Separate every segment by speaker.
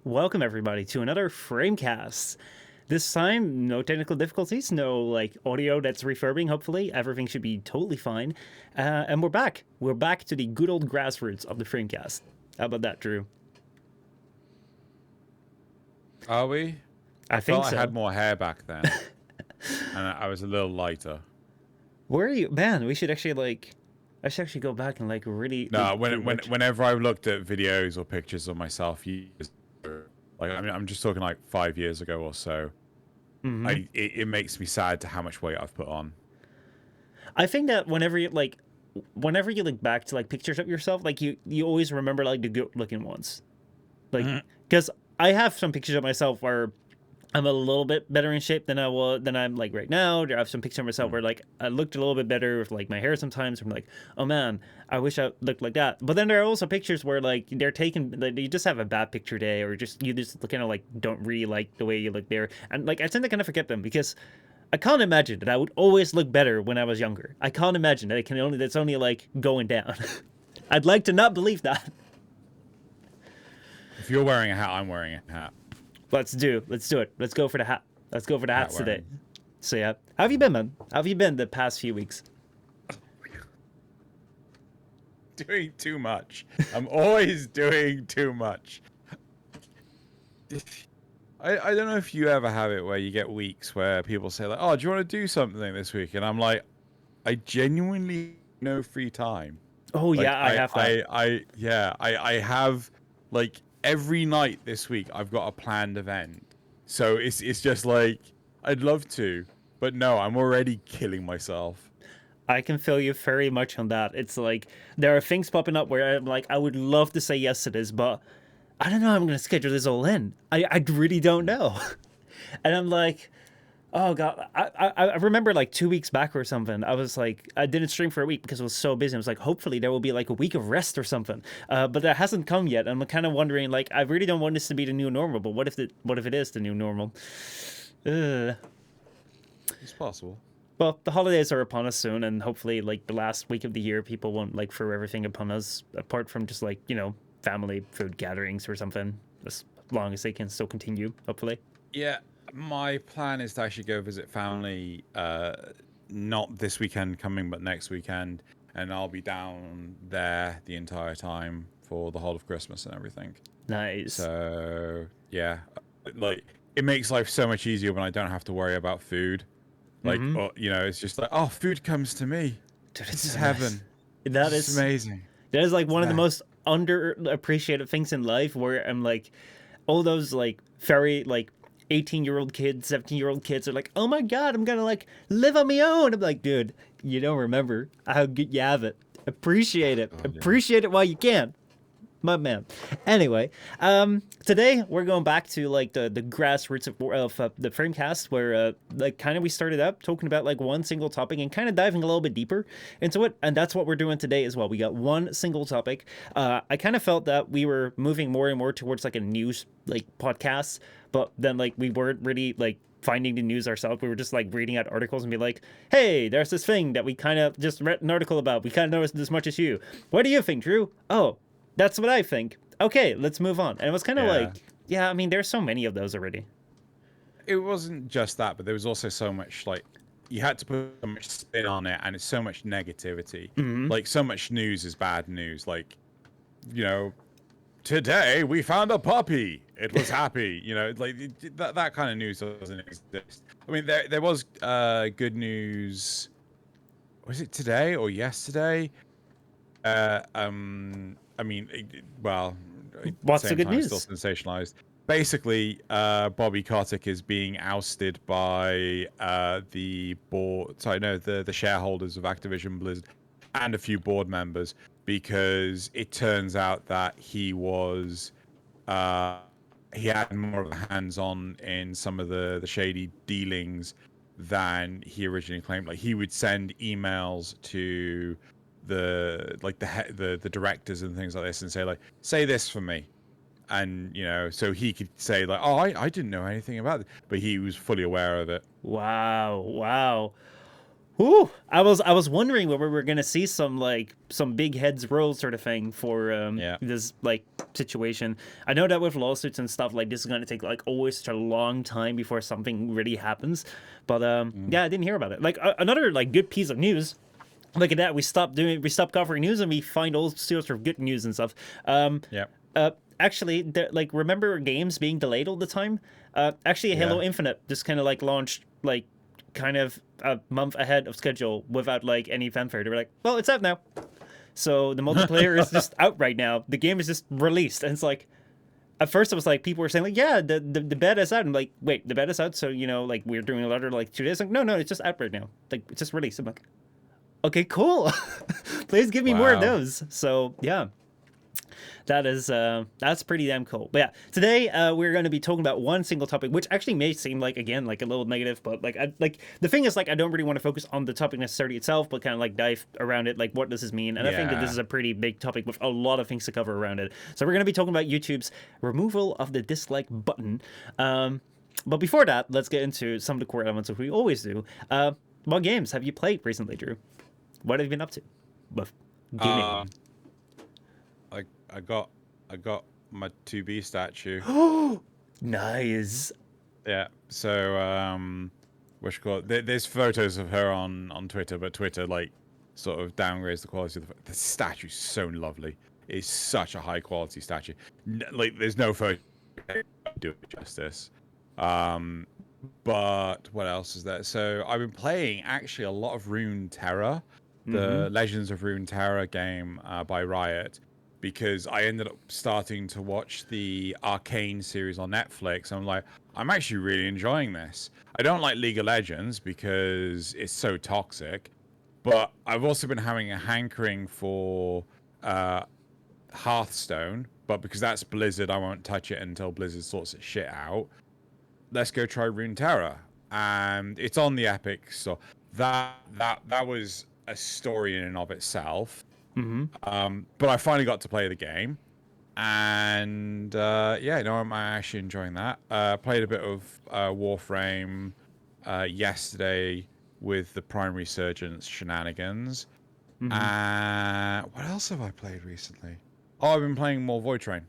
Speaker 1: welcome everybody to another FrameCast. This time, no technical difficulties, no audio that's refurbing. Hopefully, everything should be totally fine. And we're back. We're back to the good old grassroots of the FrameCast. How about that, Drew?
Speaker 2: Are we?
Speaker 1: I think
Speaker 2: I
Speaker 1: so.
Speaker 2: had more hair back then, and I was a little lighter.
Speaker 1: Where are you, man? We should actually I should actually go back and really.
Speaker 2: No, whenever I looked at videos or pictures of myself, I'm just talking 5 years ago or so.
Speaker 1: Mm-hmm.
Speaker 2: It makes me sad to how much weight I've put on.
Speaker 1: I think that whenever you look back to pictures of yourself, you always remember the good looking ones, because I have some pictures of myself where I'm a little bit better in shape than I'm right now. I have some pictures of myself where I looked a little bit better with my hair sometimes. I'm oh man, I wish I looked like that. But then there are also pictures where they're taken, you just have a bad picture day, or you just kind of don't really like the way you look there. And I tend to kind of forget them because I can't imagine that I would always look better when I was younger. I can't imagine that that's only going down. I'd like to not believe that.
Speaker 2: If you're wearing a hat, I'm wearing a hat.
Speaker 1: Let's do it. Let's go for the hat. Let's go for the hats today. So yeah, how have you been, man? How have you been the past few weeks?
Speaker 2: Doing too much. I'm always doing too much. I don't know if you ever have it where you get weeks where people say oh, do you want to do something this week? And I'm like, I genuinely no free time.
Speaker 1: Oh yeah, I have that.
Speaker 2: I have every night this week I've got a planned event. So it's just I'd love to, but no, I'm already killing myself.
Speaker 1: I can feel you very much on that. It's there are things popping up where I'm I would love to say yes to this, but I don't know how I'm going to schedule this all in. I really don't know. And I'm oh god, I remember 2 weeks back or something, I was I didn't stream for a week because I was so busy. I was hopefully there will be a week of rest or something, but that hasn't come yet. I'm kind of wondering I really don't want this to be the new normal, but what if it is the new normal?
Speaker 2: It's possible.
Speaker 1: Well, the holidays are upon us soon, and hopefully the last week of the year people won't throw everything upon us, apart from just family food gatherings or something, as long as they can still continue, hopefully.
Speaker 2: Yeah. My plan is to actually go visit family, not this weekend coming, but next weekend, and I'll be down there the entire time for the whole of Christmas and everything.
Speaker 1: Nice.
Speaker 2: So yeah, it makes life so much easier when I don't have to worry about food. It's just oh, food comes to me.
Speaker 1: Dude,
Speaker 2: this is heaven.
Speaker 1: That is
Speaker 2: amazing.
Speaker 1: That is one of the most underappreciated things in life, where I'm all those very 18-year-old kids, 17-year-old kids are oh my god, I'm gonna live on my own. I'm dude, you don't remember how good you have it. Appreciate it. Appreciate it while you can, my man. Anyway, today we're going back to the grassroots of the FrameCast, where kind of we started out talking about one single topic and kind of diving a little bit deeper into it, and that's what we're doing today as well. We got one single topic. I kind of felt that we were moving more and more towards a news podcast, but then we weren't really finding the news ourselves. We were just reading out articles and be hey, there's this thing that we kind of just read an article about. We kind of noticed as much as you. What do you think, Drew? Oh, that's what I think. Okay, let's move on. And it was kind of I mean, there's so many of those already.
Speaker 2: It wasn't just that, but there was also so much you had to put so much spin on it, and it's so much negativity.
Speaker 1: Mm-hmm.
Speaker 2: So much news is bad news. Today we found a puppy. It was happy. That kind of news doesn't exist. I mean, there was good news. Was it today or yesterday? I mean,
Speaker 1: what's the good news?
Speaker 2: Still sensationalized. Basically, Bobby Kotick is being ousted by the board. Sorry, no, the shareholders of Activision Blizzard and a few board members, because it turns out that he was he had more of a hands-on in some of the shady dealings than he originally claimed. He would send emails to the directors and things like this and say this for me, and so he could say oh, I didn't know anything about it, but he was fully aware of it.
Speaker 1: Wow. Whew. I was wondering whether we were gonna see some big heads roll sort of thing for
Speaker 2: Yeah.
Speaker 1: this like situation. I know that with lawsuits and stuff like this is gonna take like always such a long time before something really happens. But
Speaker 2: Mm.
Speaker 1: yeah, I didn't hear about it. Like another like good piece of news. Look at that. We stopped covering news and we find all sorts of good news and stuff.
Speaker 2: Yeah.
Speaker 1: Actually, like remember games being delayed all the time? Actually,
Speaker 2: Yeah.
Speaker 1: Halo Infinite just kind of like launched like kind of a month ahead of schedule without like any fanfare. They were like, "Well, it's out now." So the multiplayer is just out right now. The game is just released, and it's like at first it was like people were saying like, "Yeah, the beta's out." I'm like, "Wait, the beta's out?" So like we're doing a letter like 2 days. Like, no, it's just out right now. Like it's just released. I'm like, okay, cool. Please give me more of
Speaker 2: Wow.
Speaker 1: those. So yeah, that's pretty damn cool. But yeah, today we're going to be talking about one single topic, which actually may seem like again like a little negative, but like the thing is like I don't really want to focus on the topic necessarily itself, but kind of like dive around it. Like what does this mean? And I think that this
Speaker 2: Yeah.
Speaker 1: is a pretty big topic with a lot of things to cover around it. So we're going to be talking about YouTube's removal of the dislike button. But before that, let's get into some of the core elements that we always do. What games have you played recently, Drew? What have you been up to with gaming?
Speaker 2: Um, I I got I got my 2B statue.
Speaker 1: Nice.
Speaker 2: Yeah. So what you call it? There's photos of her on Twitter, but Twitter like sort of downgrades the quality of the statue's so lovely. It's such a high quality statue. Like there's no photo do it justice. Um, but what else is there? So I've been playing actually a lot of Rune Terror, the Legends of Rune Terror game by Riot, because I ended up starting to watch the Arcane series on Netflix. I'm like, I'm actually really enjoying this. I don't like League of Legends because it's so toxic, but I've also been having a hankering for Hearthstone, but because that's Blizzard, I won't touch it until Blizzard sorts its shit out. Let's go try Runeterra, and it's on the Epic. So that was a story in and of itself. But I finally got to play the game, and yeah, no, I'm actually enjoying that. Played a bit of Warframe yesterday with the Prime Resurgence shenanigans. What else have I played recently? Oh, I've been playing more Void Train.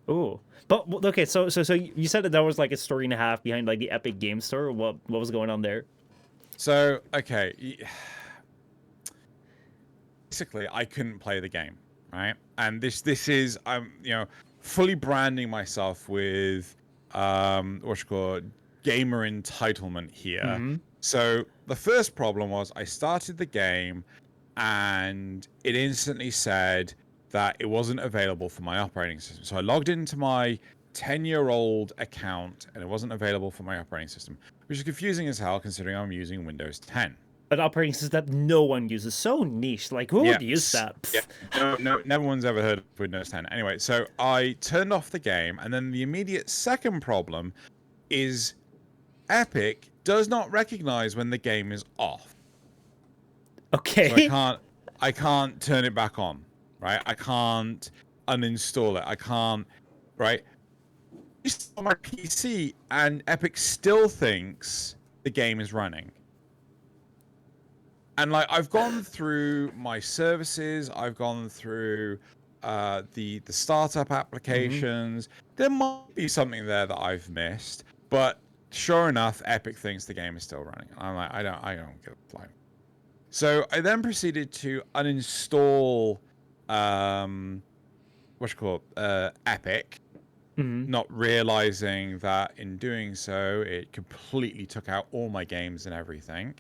Speaker 1: Oh, but okay. So you said that there was like a story and a half behind like the Epic Game Store. What was going on there?
Speaker 2: So okay, basically, I couldn't play the game, right? And this is fully branding myself with what you call gamer entitlement here. So the first problem was I started the game and it instantly said that it wasn't available for my operating system. So I logged into my 10-year-old account and it wasn't available for my operating system, which is confusing as hell considering I'm using Windows 10.
Speaker 1: An operating system that no one uses, so niche. Like who would use that?
Speaker 2: Yeah. No one's ever heard of Windows 10. Anyway, so I turned off the game, and then the immediate second problem is Epic does not recognize when the game is off.
Speaker 1: Okay.
Speaker 2: So I can't turn it back on, right? I can't uninstall it. I can't, right? It's on my PC, and Epic still thinks the game is running. And like I've gone through my services, I've gone through the startup applications. There might be something there that I've missed, but sure enough, Epic thinks the game is still running. And I'm like, I don't give a flying. So I then proceeded to uninstall what you call Epic, not realizing that in doing so, it completely took out all my games and everything.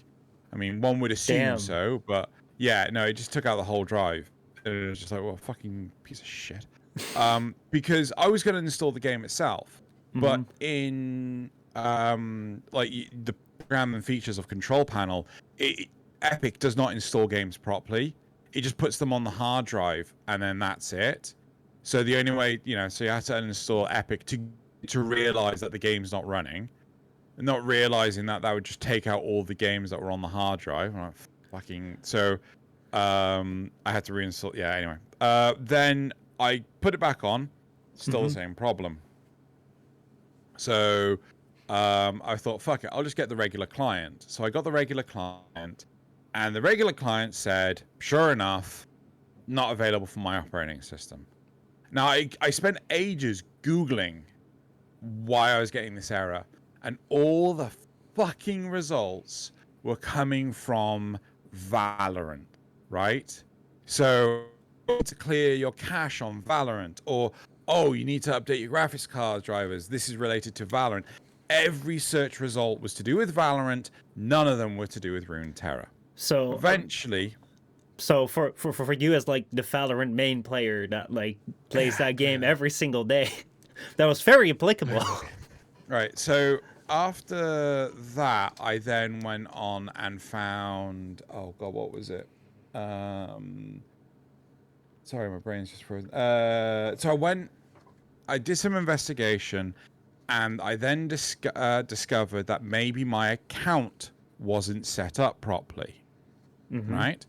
Speaker 2: I mean, one would assume so, but yeah, no, it just took out the whole drive. It was just like, well, fucking piece of shit. Because I was going to install the game itself, but in like the program and features of Control Panel, Epic does not install games properly. It just puts them on the hard drive, and then that's it. So the only way, so you have to uninstall Epic to realize that the game's not running. Not realizing that would just take out all the games that were on the hard drive. So I had to reinstall. Yeah, anyway. Then I put it back on. Still the same problem. So I thought, fuck it, I'll just get the regular client. So I got the regular client, And the regular client said, sure enough, not available for my operating system. Now, I spent ages Googling why I was getting this error, and all the fucking results were coming from Valorant, right? So, to clear your cache on Valorant, or, oh, you need to update your graphics card drivers. This is related to Valorant. Every search result was to do with Valorant. None of them were to do with Runeterra.
Speaker 1: So
Speaker 2: Eventually,
Speaker 1: so for you as like the Valorant main player that like plays that game every single day, that was very applicable.
Speaker 2: right. So after that, I then went on and found. Oh God, what was it? Sorry, my brain's just frozen. So I did some investigation, and I then discovered that maybe my account wasn't set up properly. Right?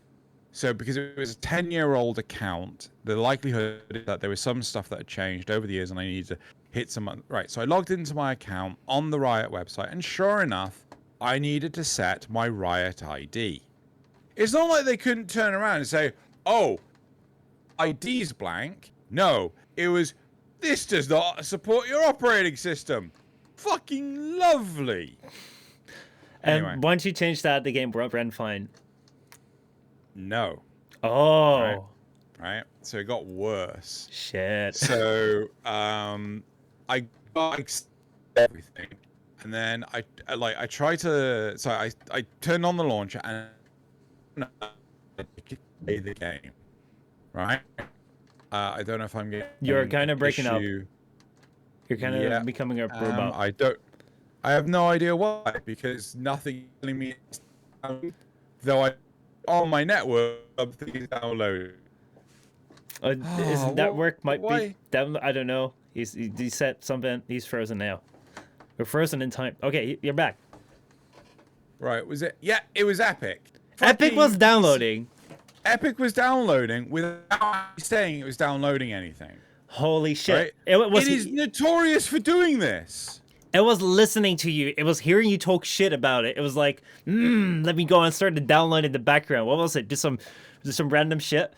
Speaker 2: So because it was a 10-year-old account, the likelihood is that there was some stuff that had changed over the years and I needed to hit some... Right, so I logged into my account on the Riot website, and sure enough, I needed to set my Riot ID. It's not like they couldn't turn around and say, oh, ID's blank. No, it was, this does not support your operating system. Fucking lovely.
Speaker 1: And
Speaker 2: Anyway.
Speaker 1: once you change that, the game ran fine.
Speaker 2: No.
Speaker 1: Oh.
Speaker 2: Right? So it got worse.
Speaker 1: Shit.
Speaker 2: So I got everything, and then I tried to. So I turned on the launcher and play the game. Right? I don't know if I'm getting.
Speaker 1: You're kind of breaking up.
Speaker 2: issue.
Speaker 1: You're kind of becoming a robot.
Speaker 2: I have no idea why, because nothing telling me. Though on my network, something's downloaded.
Speaker 1: His network might
Speaker 2: why?
Speaker 1: be down. I don't know. He set something. He's frozen now. We're frozen in time. Okay, you're back.
Speaker 2: Right? Was it? Yeah, it was Epic.
Speaker 1: Epic was downloading.
Speaker 2: Epic was downloading without saying it was downloading anything.
Speaker 1: Holy shit!
Speaker 2: Right? It is notorious for doing this.
Speaker 1: It was listening to you. It was hearing you talk shit about it. It was like, let me go and start to download in the background. What was it? Just some random shit.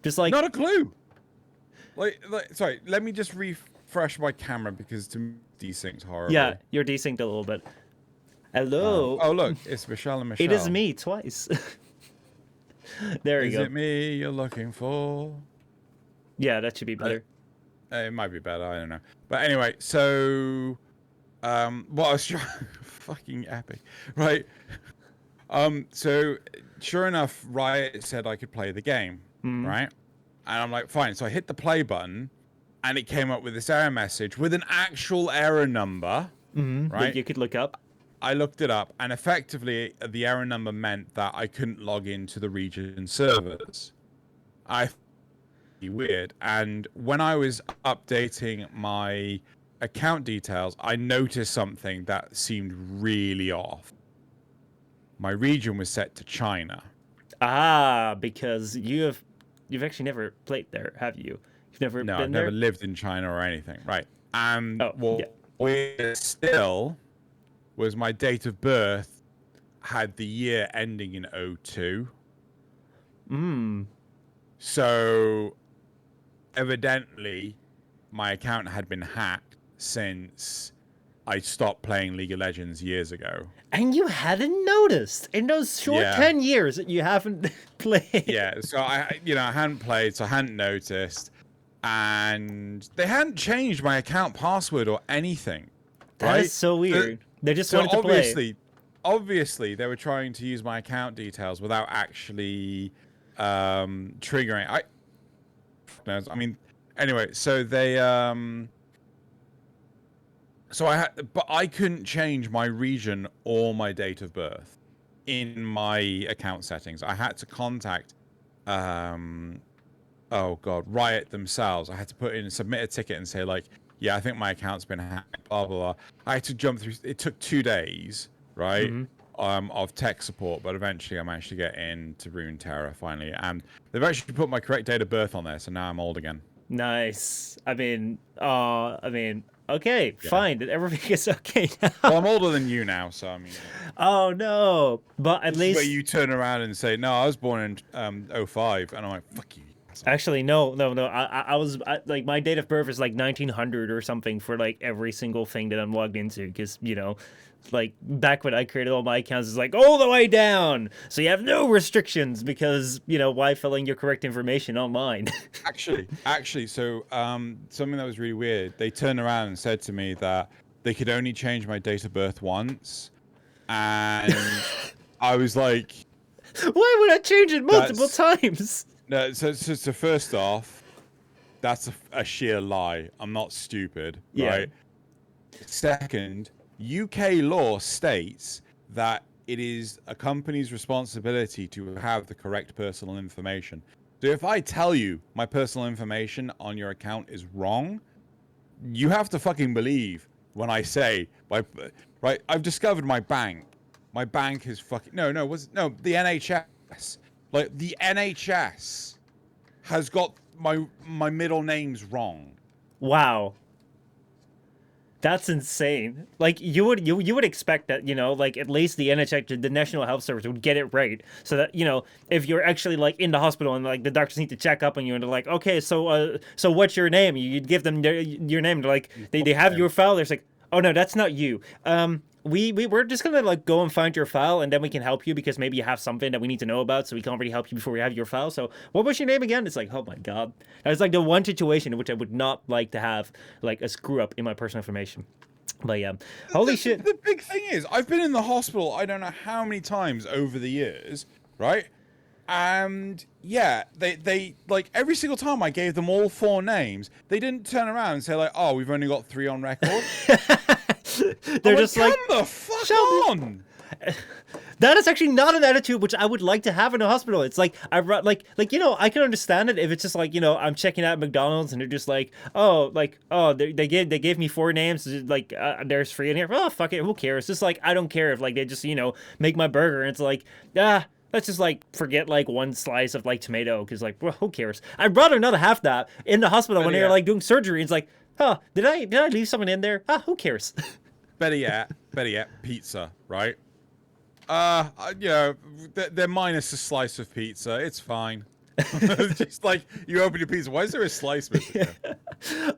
Speaker 1: Just like
Speaker 2: not a clue. Like sorry. Let me just refresh my camera because to me desynced horrible.
Speaker 1: Yeah, you're desynced a little bit. Hello.
Speaker 2: Oh look, it's Michelle and Michelle.
Speaker 1: It is me twice. There you go.
Speaker 2: Is it me you're looking for?
Speaker 1: Yeah, that should be better.
Speaker 2: It might be better. I don't know. But anyway, so. What I was trying, fucking epic, right? So sure enough, Riot said I could play the game, right? And I'm like, fine. So I hit the play button, and it came up with this error message with an actual error number, right?
Speaker 1: That you could look up.
Speaker 2: I looked it up, and effectively, the error number meant that I couldn't log into the region servers. Weird. And when I was updating my account details, I noticed something that seemed really off. My region was set to China.
Speaker 1: Ah, because you've actually never played there, have you? You've never been there?
Speaker 2: No, I've never lived in China or anything. Right. Still was my date of birth had the year ending in 02. So evidently my account had been hacked since I stopped playing League of Legends years ago.
Speaker 1: And you hadn't noticed in those short 10 years that you haven't played.
Speaker 2: Yeah, so I hadn't played, so I hadn't noticed. And they hadn't changed my account password or anything.
Speaker 1: That is so weird. They just wanted to play.
Speaker 2: Obviously, they were trying to use my account details without actually triggering. I mean, anyway, so they but I couldn't change my region or my date of birth in my account settings. I had to contact Riot themselves. I had to submit a ticket and say like, yeah, I think my account's been hacked, blah blah blah. I had to jump through. It took 2 days, right, of tech support, but eventually I managed to get into Runeterra finally, and they've actually put my correct date of birth on there, so now I'm old again.
Speaker 1: Nice. I mean, okay,
Speaker 2: Yeah.
Speaker 1: fine. Everything is okay now.
Speaker 2: Well, I'm older than you now, so I mean.
Speaker 1: Oh no! But at
Speaker 2: This is
Speaker 1: least
Speaker 2: where you turn around and say, "No, I was born in '05," and I'm like, "Fuck you." asshole."
Speaker 1: actually no. I was like my date of birth is like 1900 or something for like every single thing that I'm logged into because like back when I created all my accounts, it's like all the way down, so you have no restrictions because why fill in your correct information on mine?
Speaker 2: Actually, so something that was really weird. They turned around and said to me that they could only change my date of birth once, and I was like,
Speaker 1: Why would I change it multiple
Speaker 2: That's-
Speaker 1: times?
Speaker 2: "No." So first off, that's a sheer lie. I'm not stupid,
Speaker 1: Yeah.
Speaker 2: right? Second, UK law states that it is a company's responsibility to have the correct personal information. So if I tell you my personal information on your account is wrong, you have to fucking believe when I say, right? I've discovered my bank. My bank is fucking the NHS. Like the NHS has got my middle names wrong.
Speaker 1: Wow. That's insane. Like you would expect that, like at least the NHS, the National Health Service, would get it right. So that, if you're actually like in the hospital and like the doctors need to check up on you and they're like, okay, so what's your name? You'd give them your name. They're like, they have your file. They're like, oh no, that's not you. We're just gonna like go and find your file and then we can help you because maybe you have something that we need to know about, so we can't really help you before we have your file. So what was your name again? It's like, oh my god, that's like the one situation in which I would not like to have like a screw up in my personal information. But yeah, holy shit.
Speaker 2: The big thing is, I've been in the hospital I don't know how many times over the years, right? And yeah, they like every single time I gave them all 4 names, they didn't turn around and say like, oh, we've only got 3 on record.
Speaker 1: They're just like,
Speaker 2: come the fuck on.
Speaker 1: that is actually not an attitude which I would like to have in a hospital. It's like I can understand it if it's just like I'm checking out McDonald's and they're just like they gave me 4 names, like there's 3 in here. Oh fuck it, who cares? Just like I don't care if like they just make my burger and it's like let's just like forget like 1 slice of like tomato because like well, who cares? I'd rather not have that in the hospital when they're like doing surgery. It's like did I leave something in there? Who cares?
Speaker 2: Better yet, pizza, right? They're minus a slice of pizza. It's fine. Just like you open your pizza. Why is there a slice missing?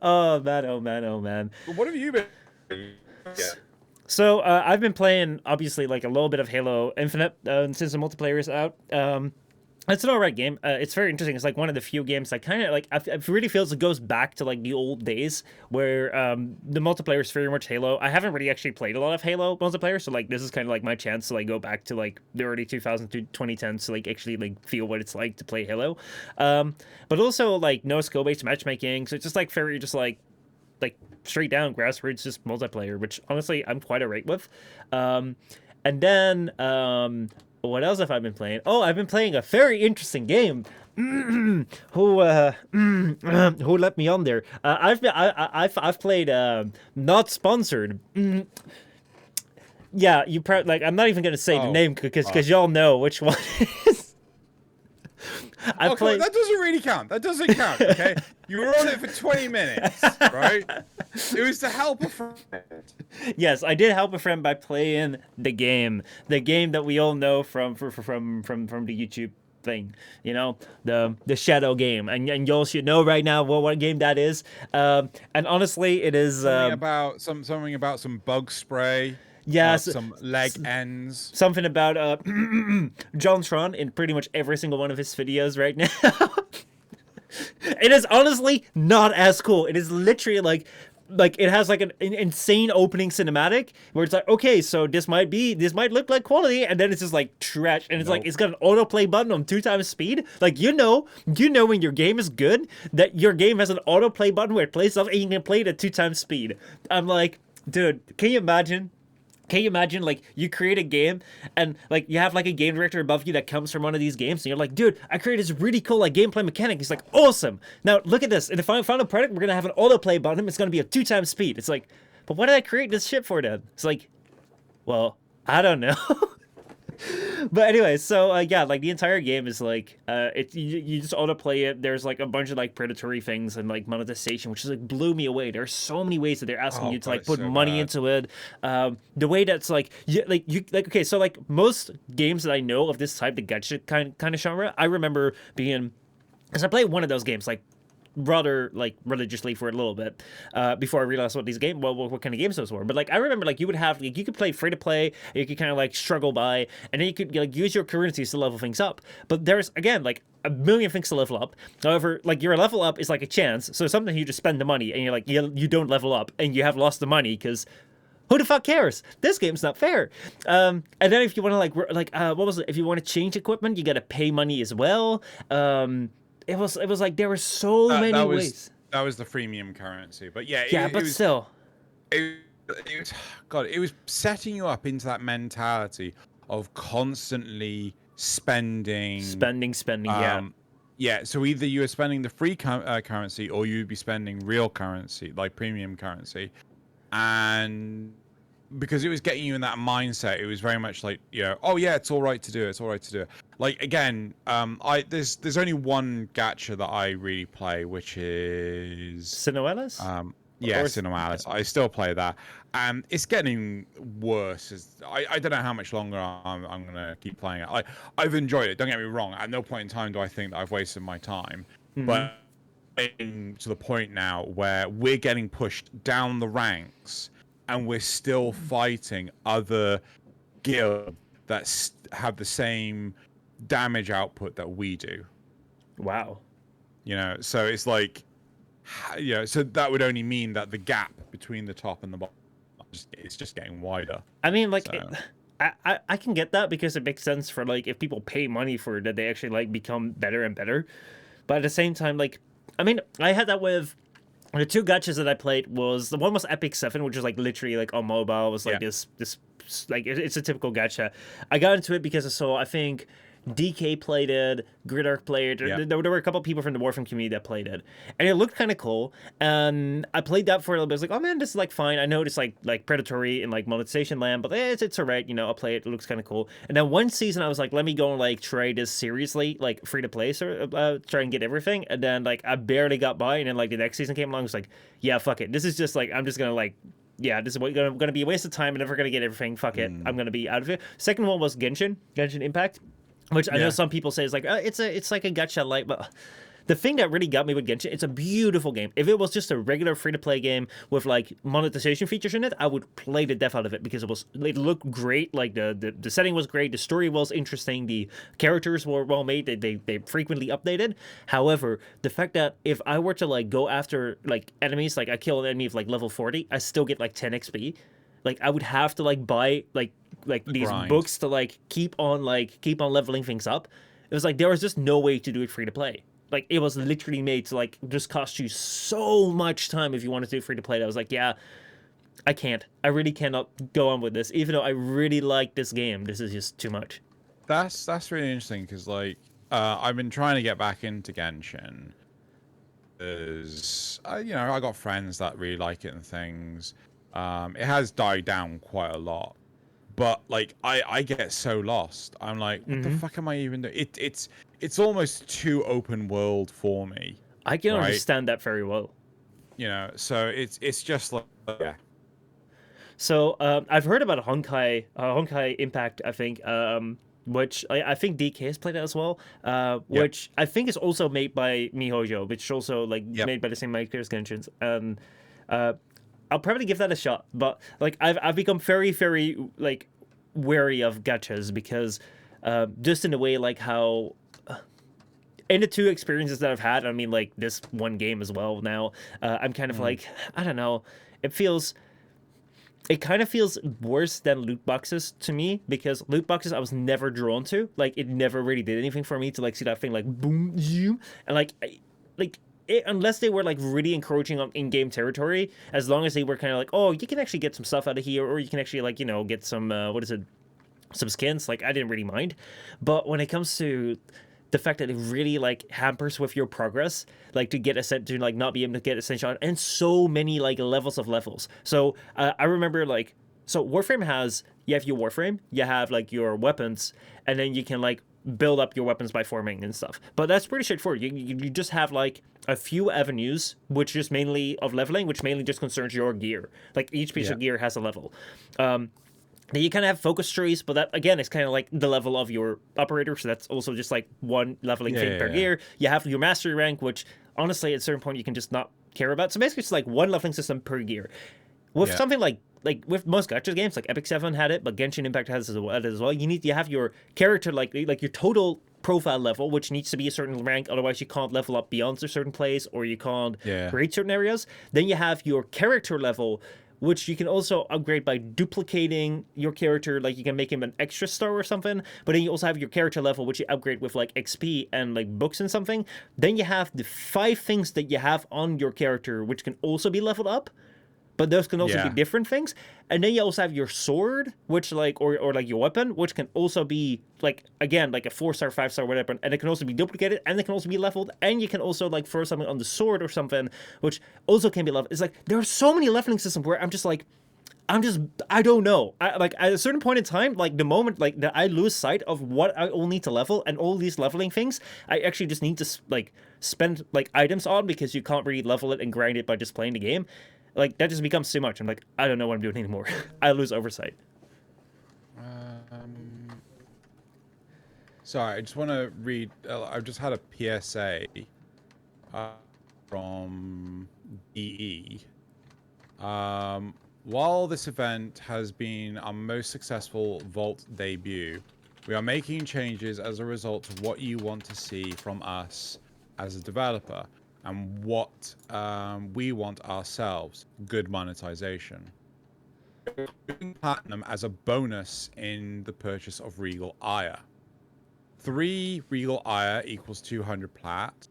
Speaker 1: Oh man.
Speaker 2: What have you been? Yeah.
Speaker 1: So I've been playing obviously like a little bit of Halo Infinite since the multiplayer is out. It's an alright game. It's very interesting. It's like one of the few games that kind of like it really feels it goes back to like the old days where the multiplayer is very much Halo. I haven't really actually played a lot of Halo multiplayer, so like this is kind of like my chance to like go back to like the early 2000s to 2010s to like actually like feel what it's like to play Halo. But also like no skill-based matchmaking, so it's just like very just like straight down grassroots just multiplayer, which honestly I'm quite alright with. And then what else have I been playing? Oh, I've been playing a very interesting game. Who let me on there? I've played not sponsored. Yeah, you probably like. I'm not even gonna say the name because y'all know which one it is.
Speaker 2: That doesn't really count. That doesn't count. Okay, you were on it for 20 minutes, right? It was to help a friend.
Speaker 1: Yes, I did help a friend by playing the game that we all know from the YouTube thing, the shadow game, and y'all should know right now what game that is. And honestly, it is
Speaker 2: something about some bug spray.
Speaker 1: Yes,
Speaker 2: some leg ends.
Speaker 1: Something about Jontron in pretty much every single one of his videos right now. It is honestly not as cool. It is literally like it has like an insane opening cinematic where it's like, okay, so this might look like quality, and then it's just like trash, and it's like it's got an autoplay button on 2 times speed. Like you know when your game is good that your game has an autoplay button where it plays stuff and you can play it at 2 times speed. I'm like, dude, can you imagine? Can you imagine, like, you create a game and, like, you have, like, a game director above you that comes from one of these games and you're like, dude, I created this really cool, like, gameplay mechanic. He's like, awesome. Now, look at this. In the final product, we're going to have an autoplay button. It's going to be at 2 times speed. It's like, but what did I create this shit for then? It's like, well, I don't know. But anyway, so yeah, like the entire game is like you just auto play it. There's like a bunch of like predatory things and like monetization, which is like blew me away. There's so many ways that they're asking
Speaker 2: Oh
Speaker 1: you to
Speaker 2: god,
Speaker 1: like
Speaker 2: it's
Speaker 1: put
Speaker 2: so
Speaker 1: money
Speaker 2: bad.
Speaker 1: into it. The way that's like you like okay, so like most games that I know of this type, the gacha kind of genre, I remember being because I played one of those games like rather like religiously for a little bit before I realized what these game what kind of games those were. But like I remember like you would have like you could play free to play, you could kind of like struggle by, and then you could like use your currencies to level things up. But there's again like a million things to level up. However, like your level up is like a chance. So sometimes you just spend the money and you're like you don't level up and you have lost the money because who the fuck cares? This game's not fair. And then if you want to like what was it? If you want to change equipment, you got to pay money as well. It was like there were so
Speaker 2: That
Speaker 1: many
Speaker 2: that was
Speaker 1: ways.
Speaker 2: that was the freemium currency. But yeah,
Speaker 1: Yeah,
Speaker 2: it
Speaker 1: but
Speaker 2: was
Speaker 1: still,
Speaker 2: it, it was God, it was setting you up into that mentality of constantly spending.
Speaker 1: spending. Yeah,
Speaker 2: Um, yeah, so either you were spending the free currency or you'd be spending real currency, like premium currency, and because it was getting you in that mindset, it was very much like, oh yeah, it's all right to do it. It's all right to do it. Like again, there's only one gacha that I really play, which is
Speaker 1: Cinelas.
Speaker 2: yeah,
Speaker 1: Or
Speaker 2: Cinemalis. I still play that, and it's getting worse. I don't know how much longer I'm gonna keep playing it. I've enjoyed it. Don't get me wrong. At no point in time do I think that I've wasted my time,
Speaker 1: Mhm.
Speaker 2: but to the point now where we're getting pushed down the ranks and we're still fighting other guilds that have the same damage output that we do.
Speaker 1: Wow.
Speaker 2: So it's like, so that would only mean that the gap between the top and the bottom it's just getting wider.
Speaker 1: I mean, like,
Speaker 2: So
Speaker 1: I can get that because it makes sense for like if people pay money for it, that they actually like become better and better. But at the same time, like, I mean, I had that with the two gachas that I played was the one was Epic 7, which was like literally like on mobile. It was like
Speaker 2: yeah,
Speaker 1: this like it's a typical gacha. I got into it because I saw I think DK played it, Gridark played
Speaker 2: yeah.
Speaker 1: it. There were a couple people from the Warframe community that played it, and it looked kind of cool. And I played that for a little bit. I was like, oh man, this is like fine. I know it's like predatory and like monetization land, but it's alright. I'll play it. It looks kind of cool. And then one season, I was like, let me go and like try this seriously, like free to play, so try and get everything. And then like I barely got by, and then like the next season came along. I was like, yeah, fuck it. This is just like I'm just gonna like yeah, this is gonna be a waste of time. I'm never gonna get everything. Fuck it. I'm gonna be out of it. Second one was Genshin Impact, which I know
Speaker 2: Yeah.
Speaker 1: some people say is like it's like a gacha light, but the thing that really got me with Genshin, it's a beautiful game. If it was just a regular free to play game with like monetization features in it, I would play the death out of it because it looked great. Like the setting was great, the story was interesting, the characters were well made. They frequently updated. However, the fact that if I were to like go after like enemies, like I kill an enemy of like level 40, I still get like 10 XP. Like I would have to like buy like
Speaker 2: The
Speaker 1: these
Speaker 2: grind.
Speaker 1: books to like keep on leveling things up. It was like there was just no way to do it free to play. Like it was literally made to like just cost you so much time if you wanted to do free to play. I was like, yeah, I can't. I really cannot go on with this, even though I really like this game. This is just too much.
Speaker 2: That's really interesting because like I've been trying to get back into Genshin. Because I got friends that really like it and things. It has died down quite a lot, but like I get so lost. I'm like, what the fuck am I even doing? It's almost too open world for me,
Speaker 1: I can
Speaker 2: right?
Speaker 1: understand that very well.
Speaker 2: So it's just like yeah,
Speaker 1: So I've heard about Honkai Impact. I think which I think DK has played it as well.
Speaker 2: yep,
Speaker 1: Which I think is also made by MiHoYo, which is also like
Speaker 2: yep.
Speaker 1: made by the same makers as Genshin. And uh, I'll probably give that a shot. But like I've become very very like wary of gachas because just in a way like how in the two experiences that I've had, I mean like this one game as well now, I'm kind of like I don't know. It kind of feels worse than loot boxes to me because loot boxes I was never drawn to. Like it never really did anything for me to like see that thing like boom zoom and unless they were like really encroaching on in-game territory, as long as they were kind of like, oh, you can actually get some stuff out of here, or you can actually like get some some skins. Like I didn't really mind, but when it comes to the fact that it really like hampers with your progress, like to get a set to like not be able to get ascension and so many like levels of levels. So I remember like So Warframe has, you have your Warframe, you have like your weapons, and then you can like build up your weapons by forming and stuff. But that's pretty straightforward. You just have like a few avenues, which is mainly of leveling, which mainly just concerns your gear. Like each piece of gear has a level. Then you kind of have focus trees, but that again is kind of like the level of your operator. So that's also just like one leveling thing per gear. You have your mastery rank, which honestly at a certain point you can just not care about. So basically it's like one leveling system per gear. With something like with most gacha games, like Epic 7 had it, but Genshin Impact has it as well. You have your character like your total profile level, which needs to be a certain rank, otherwise you can't level up beyond a certain place or you can't reach certain areas. Then you have your character level, which you can also upgrade by duplicating your character, like you can make him an extra star or something. But then you also have your character level, which you upgrade with like XP and like books and something. Then you have the 5 things that you have on your character, which can also be leveled up. But those can also be different things. And then you also have your sword, which like, or like your weapon, which can also be like, again, like a 4-star, 5-star, whatever. And it can also be duplicated and it can also be leveled. And you can also like throw something on the sword or something, which also can be leveled. It's like, there are so many leveling systems where I'm just like, I don't know. Like at a certain point in time, like the moment like that I lose sight of what I all need to level and all these leveling things, I actually just need to like spend like items on because you can't really level it and grind it by just playing the game. Like that just becomes too much. I'm like, I don't know what I'm doing anymore. I lose oversight.
Speaker 2: Sorry, I just want to read. I've just had a PSA from DE. While this event has been our most successful Vault debut, we are making changes as a result of what you want to see from us as a developer and what we want ourselves, good monetization. Platinum as a bonus in the purchase of Regal Ire. 3 Regal Ire equals 200 plat,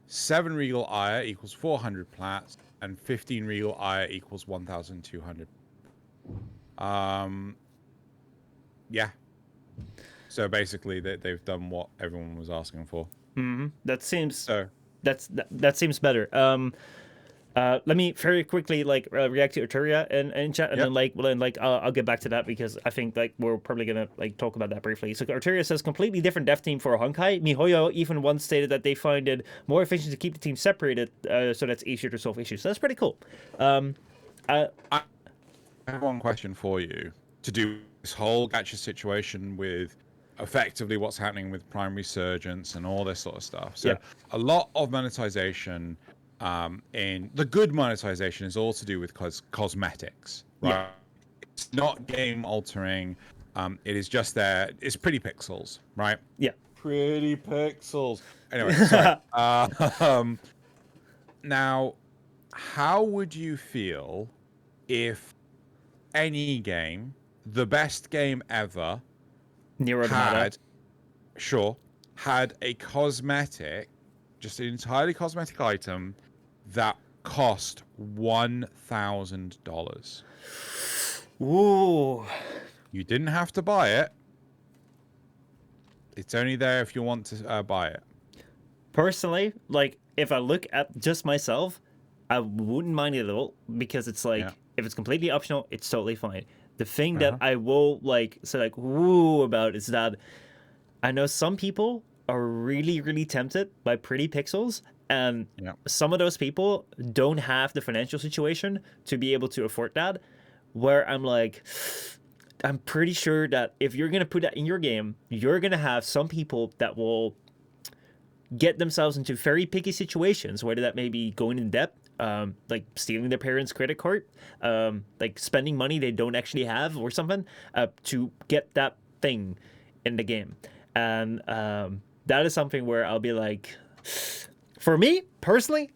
Speaker 2: 7 Regal Ire equals 400 plat, and 15 Regal Ire equals 1,200. Yeah. So basically, they've done what everyone was asking for.
Speaker 1: That seems that seems better. Let me very quickly like react to Arturia and chat, and then I'll get back to that because I think like we're probably gonna like talk about that briefly. So Arturia says completely different dev team for Honkai. MiHoYo even once stated that they find it more efficient to keep the team separated, so that's easier to solve issues. So that's pretty cool.
Speaker 2: I have one question for you to do this whole gacha situation with effectively what's happening with Prime Resurgence and all this sort of stuff. So a lot of monetization in the good monetization is all to do with cosmetics, right? It's not game altering. It is just there. It's pretty pixels, right?
Speaker 1: Yeah.
Speaker 2: Pretty pixels. Anyway, sorry. Now, how would you feel if any game, the best game ever, had a cosmetic, just an entirely cosmetic item that cost $1,000?
Speaker 1: Ooh.
Speaker 2: You didn't have to buy it. It's only there if you want to buy it.
Speaker 1: Personally, like if I look at just myself, I wouldn't mind it at all because it's like if it's completely optional, it's totally fine. The thing that I will like say like woo about is that I know some people are really, really tempted by pretty pixels, and some of those people don't have the financial situation to be able to afford that. Where I'm like, I'm pretty sure that if you're gonna put that in your game, you're gonna have some people that will get themselves into very picky situations, whether that may be going in debt, like stealing their parents' credit card, like spending money they don't actually have or something, to get that thing in the game. And that is something where I'll be like, for me personally,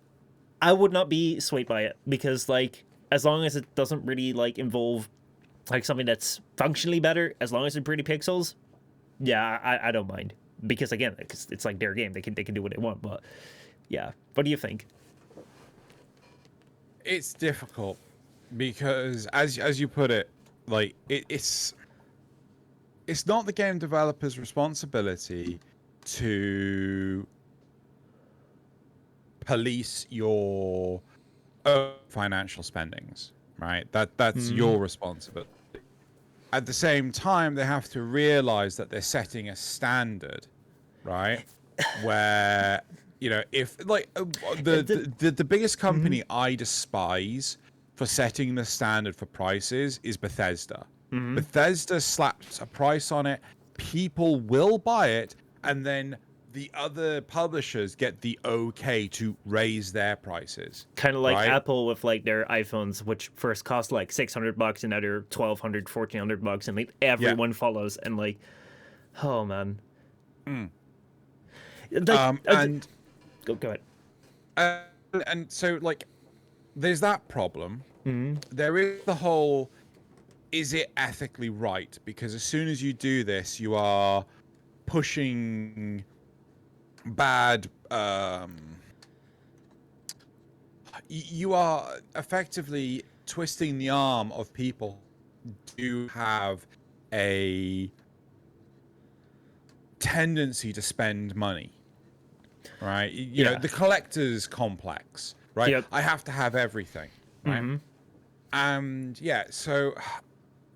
Speaker 1: I would not be swayed by it because like as long as it doesn't really like involve like something that's functionally better, as long as it's pretty pixels, I don't mind. Because again, it's like their game. They can do what they want. But yeah, what do you think?
Speaker 2: It's difficult because as you put it, like it's not the game developer's responsibility to police your own financial spendings, right? That's your responsibility. at the same time, they have to realize that they're setting a standard, right? Where, you know, if like the biggest company I despise for setting the standard for prices is Bethesda. Bethesda slaps a price on it, people will buy it, and then the other publishers get the okay to raise their prices.
Speaker 1: Kind of like
Speaker 2: right?
Speaker 1: Apple with like their iPhones, which first cost like $600 and now they're $1,200, $1,400, and like everyone follows. And like, oh man, like,
Speaker 2: And
Speaker 1: go ahead.
Speaker 2: and so like, there's that problem. There is the whole, is it ethically right? Because as soon as you do this, you are pushing bad. You are effectively twisting the arm of people who do have a tendency to spend money, right? You know, the collector's complex, right?
Speaker 1: Yep.
Speaker 2: I have to have everything, right? And yeah, so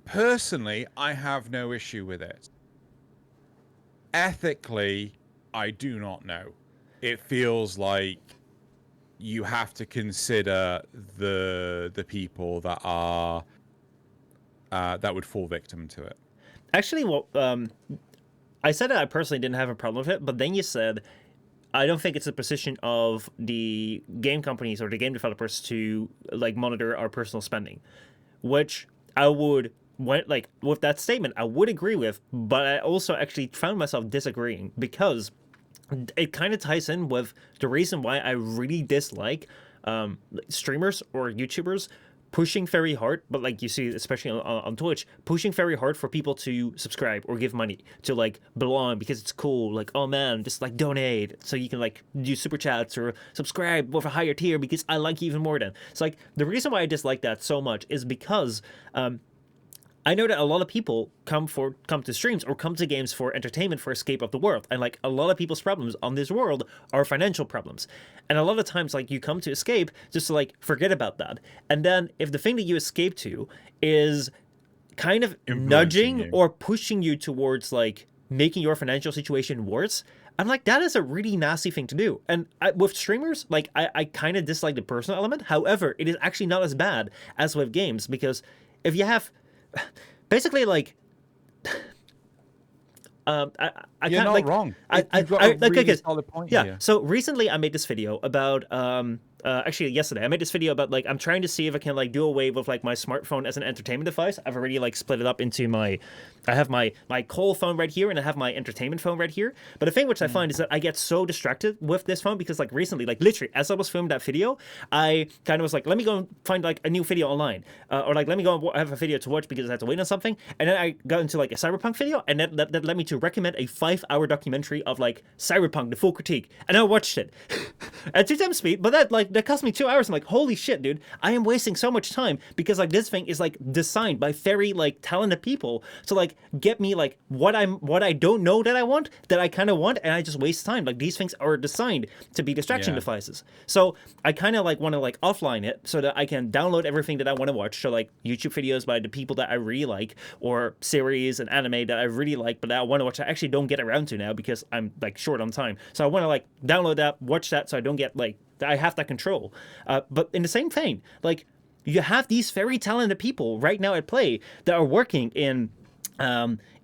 Speaker 2: personally, I have no issue with it. Ethically, I do not know. It feels like you have to consider the people that are that would fall victim to it.
Speaker 1: Actually, well, I said that I personally didn't have a problem with it, but then you said, I don't think it's a position of the game companies or the game developers to like monitor our personal spending, which I would with that statement I would agree with, but I also actually found myself disagreeing because it kind of ties in with the reason why I really dislike streamers or YouTubers pushing very hard, but like you see, especially on Twitch, pushing very hard for people to subscribe or give money to like belong because it's cool. Like, oh man, just like donate so you can like do super chats or subscribe with a higher tier because I like you even more than. It's like the reason why I dislike that so much is because I know that a lot of people come to streams or come to games for entertainment, for escape of the world. And like a lot of people's problems on this world are financial problems. And a lot of times like you come to escape just to like forget about that. And then if the thing that you escape to is kind of nudging
Speaker 2: you.
Speaker 1: or pushing you towards like making your financial situation worse, I'm like, that is a really nasty thing to do. And with streamers, like I kind of dislike the personal element. However, it is actually not as bad as with games, because if you have basically like
Speaker 2: You're
Speaker 1: can't
Speaker 2: not
Speaker 1: like
Speaker 2: wrong.
Speaker 1: I
Speaker 2: You've got a
Speaker 1: like
Speaker 2: really
Speaker 1: okay,
Speaker 2: solid point
Speaker 1: yeah.
Speaker 2: here.
Speaker 1: So recently I made this video about actually yesterday I made this video about like I'm trying to see if I can like do away with like my smartphone as an entertainment device. I've already like split it up into I have my call phone right here and I have my entertainment phone right here. But the thing which I find is that I get so distracted with this phone because like recently, like literally as I was filming that video, I kind of was like, let me go and find like a new video online, or like let me go and have a video to watch because I have to wait on something. And then I got into like a cyberpunk video, and that led me to recommend a 5-hour documentary of like cyberpunk, the full critique, and I watched it at 2 times speed. But that cost me 2 hours. I'm like, holy shit, dude, I am wasting so much time because like this thing is like designed by very like talented people to like get me like what I don't know that I want, that I kind of want, and I just waste time. Like these things are designed to be distraction devices. So I kind of like want to like offline it so that I can download everything that I want to watch. So like YouTube videos by the people that I really like, or series and anime that I really like but that I want to watch, I actually don't get around to now because I'm like short on time. So I want to like download that, watch that, so I don't get like, I have that control. But in the same vein, like you have these very talented people right now at play that are working in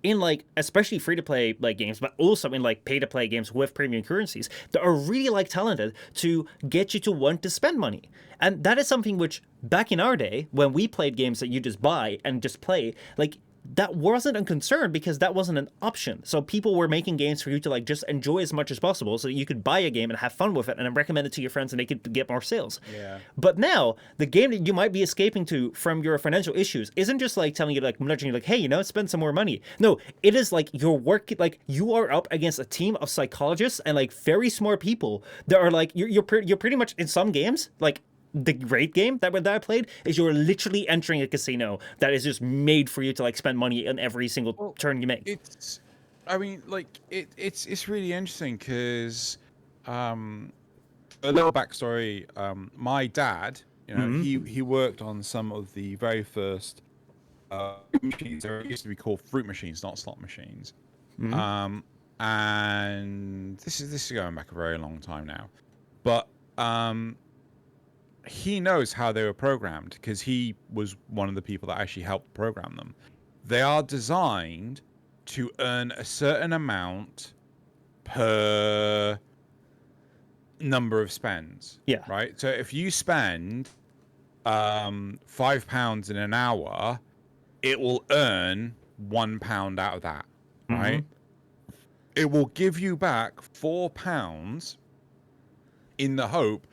Speaker 1: like especially free to play like games, but also in like pay to play games with premium currencies that are really like talented to get you to want to spend money. And that is something which back in our day when we played games that you just buy and just play, like that wasn't a concern because that wasn't an option. So people were making games for you to like just enjoy as much as possible so that you could buy a game and have fun with it and then recommend it to your friends and they could get more sales.
Speaker 2: Yeah.
Speaker 1: But now the game that you might be escaping to from your financial issues isn't just like telling you, like nudging you, like, hey, you know, spend some more money. No, it is like your work, like you are up against a team of psychologists and like very smart people that are like you're pretty much in some games like. The raid game that I played is you're literally entering a casino that is just made for you to like spend money on every single turn you make.
Speaker 2: It's really interesting because a little backstory. My dad, you know, he worked on some of the very first machines. They used to be called fruit machines, not slot machines.
Speaker 1: Mhm.
Speaker 2: And this is going back a very long time now, but he knows how they were programmed because he was one of the people that actually helped program them. They are designed to earn a certain amount per number of spends.
Speaker 1: Yeah.
Speaker 2: Right. So if you spend £5 in an hour, it will earn £1 out of that. Right. It will give you back £4 in the hope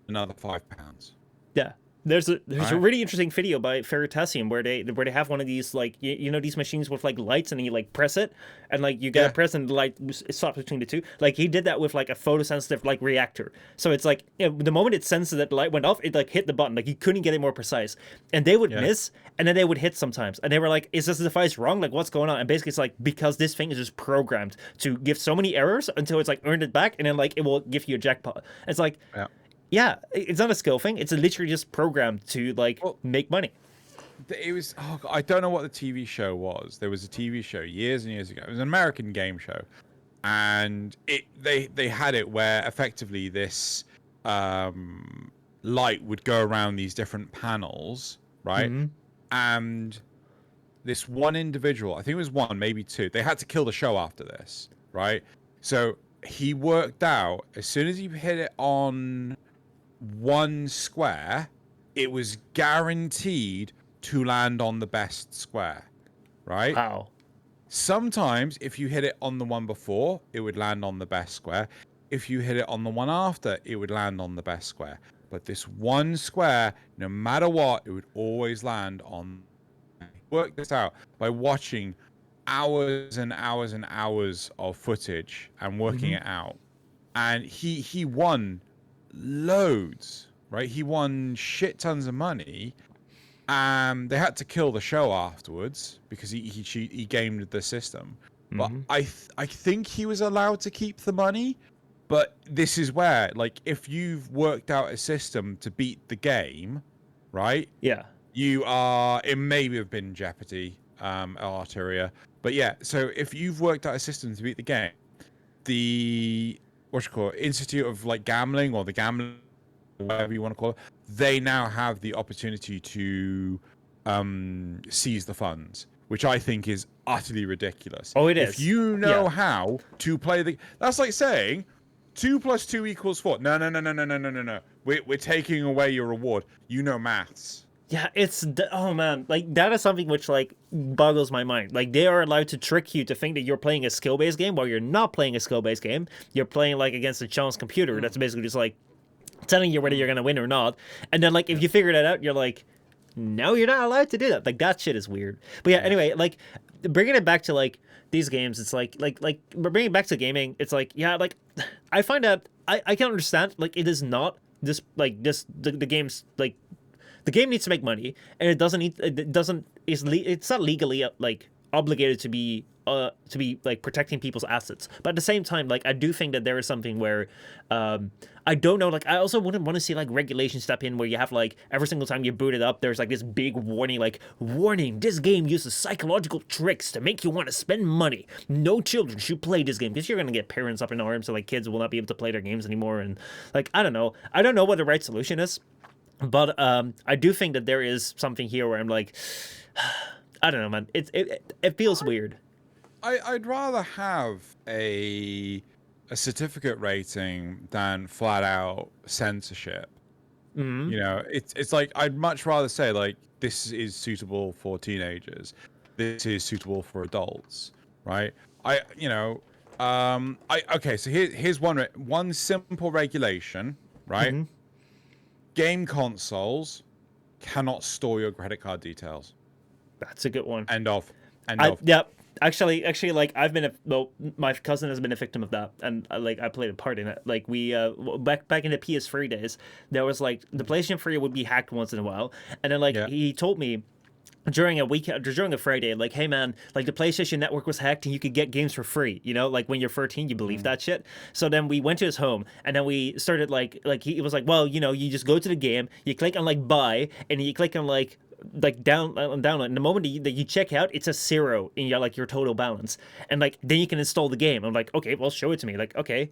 Speaker 2: another £5.
Speaker 1: Yeah. There's a
Speaker 2: Right.
Speaker 1: really interesting video by Veritasium where they have one of these like you know these machines with like lights and you like press it and like you gotta press and the light swaps between the two. Like he did that with like a photosensitive like reactor. So it's like the moment it sensed that the light went off, it like hit the button. Like you couldn't get it more precise. And they would miss and then they would hit sometimes. And they were like, is this device wrong? Like what's going on? And basically it's like because this thing is just programmed to give so many errors until it's like earned it back and then like it will give you a jackpot. It's like yeah, it's not a skill thing. It's literally just programmed to like make money.
Speaker 2: It was. I don't know what the TV show was. There was a TV show years and years ago. It was an American game show, and they had it where effectively this light would go around these different panels, right? And this one individual, I think it was one, maybe two. They had to kill the show after this, right? So he worked out as soon as he hit it on one square, it was guaranteed to land on the best square, right?
Speaker 1: Wow.
Speaker 2: Sometimes if you hit it on the one before, it would land on the best square. If you hit it on the one after, it would land on the best square. But this one square, no matter what, it would always land on. Work this out by watching hours and hours and hours of footage and working it out. And he won loads, right? He won shit tons of money. They had to kill the show afterwards because he gamed the system. But I think he was allowed to keep the money. But this is where, like, if you've worked out a system to beat the game, right?
Speaker 1: Yeah.
Speaker 2: You are. It may have been Jeopardy, Arteria, but yeah. So if you've worked out a system to beat the game, the Institute of like Gambling or the Gambling, whatever you want to call it, they now have the opportunity to seize the funds, which I think is utterly ridiculous.
Speaker 1: Oh, it is.
Speaker 2: If you know how to play that's like saying 2 + 2 = 4. No. We're taking away your reward. You know maths.
Speaker 1: Yeah, oh man, like that is something which like boggles my mind. Like they are allowed to trick you to think that you're playing a skill-based game while you're not playing a skill-based game. You're playing like against a chance computer that's basically just like telling you whether you're gonna win or not. And then like if you figure that out, you're like, no, you're not allowed to do that. Like that shit is weird. But yeah, anyway, like bringing it back to like these games, it's like bringing it back to gaming. It's like yeah, like I find that I can understand like it is not this like this the game's like. The game needs to make money, and it's not legally like obligated to be like protecting people's assets. But at the same time, like I do think that there is something where I don't know, like I also wouldn't want to see like regulations step in where you have like every single time you boot it up, there's like this big warning, like warning, this game uses psychological tricks to make you want to spend money. No children should play this game because you're gonna get parents up in arms, so like kids will not be able to play their games anymore. And like I don't know what the right solution is. But I do think that there is something here where I'm like, I don't know, man. It feels weird.
Speaker 2: I'd rather have a certificate rating than flat out censorship. You know, it's like I'd much rather say like this is suitable for teenagers, this is suitable for adults, right? Okay. So here's one simple regulation, right? Game consoles cannot store your credit card details.
Speaker 1: That's a good one.
Speaker 2: End of.
Speaker 1: Yeah. Actually, like I've been my cousin has been a victim of that, and like I played a part in it. Like we back in the PS3 days, there was like the PlayStation 3 would be hacked once in a while, and then like he told me during a Friday, like, hey man, like the PlayStation Network was hacked and you could get games for free, you know, like when you're 13, you believe that shit. So then we went to his home and then we started like he was like, well, you know, you just go to the game, you click on like buy, and you click on like download. And the moment that you check out, it's a 0 in your like your total balance, and like then you can install the game. I'm like, okay, well, show it to me. Like, okay.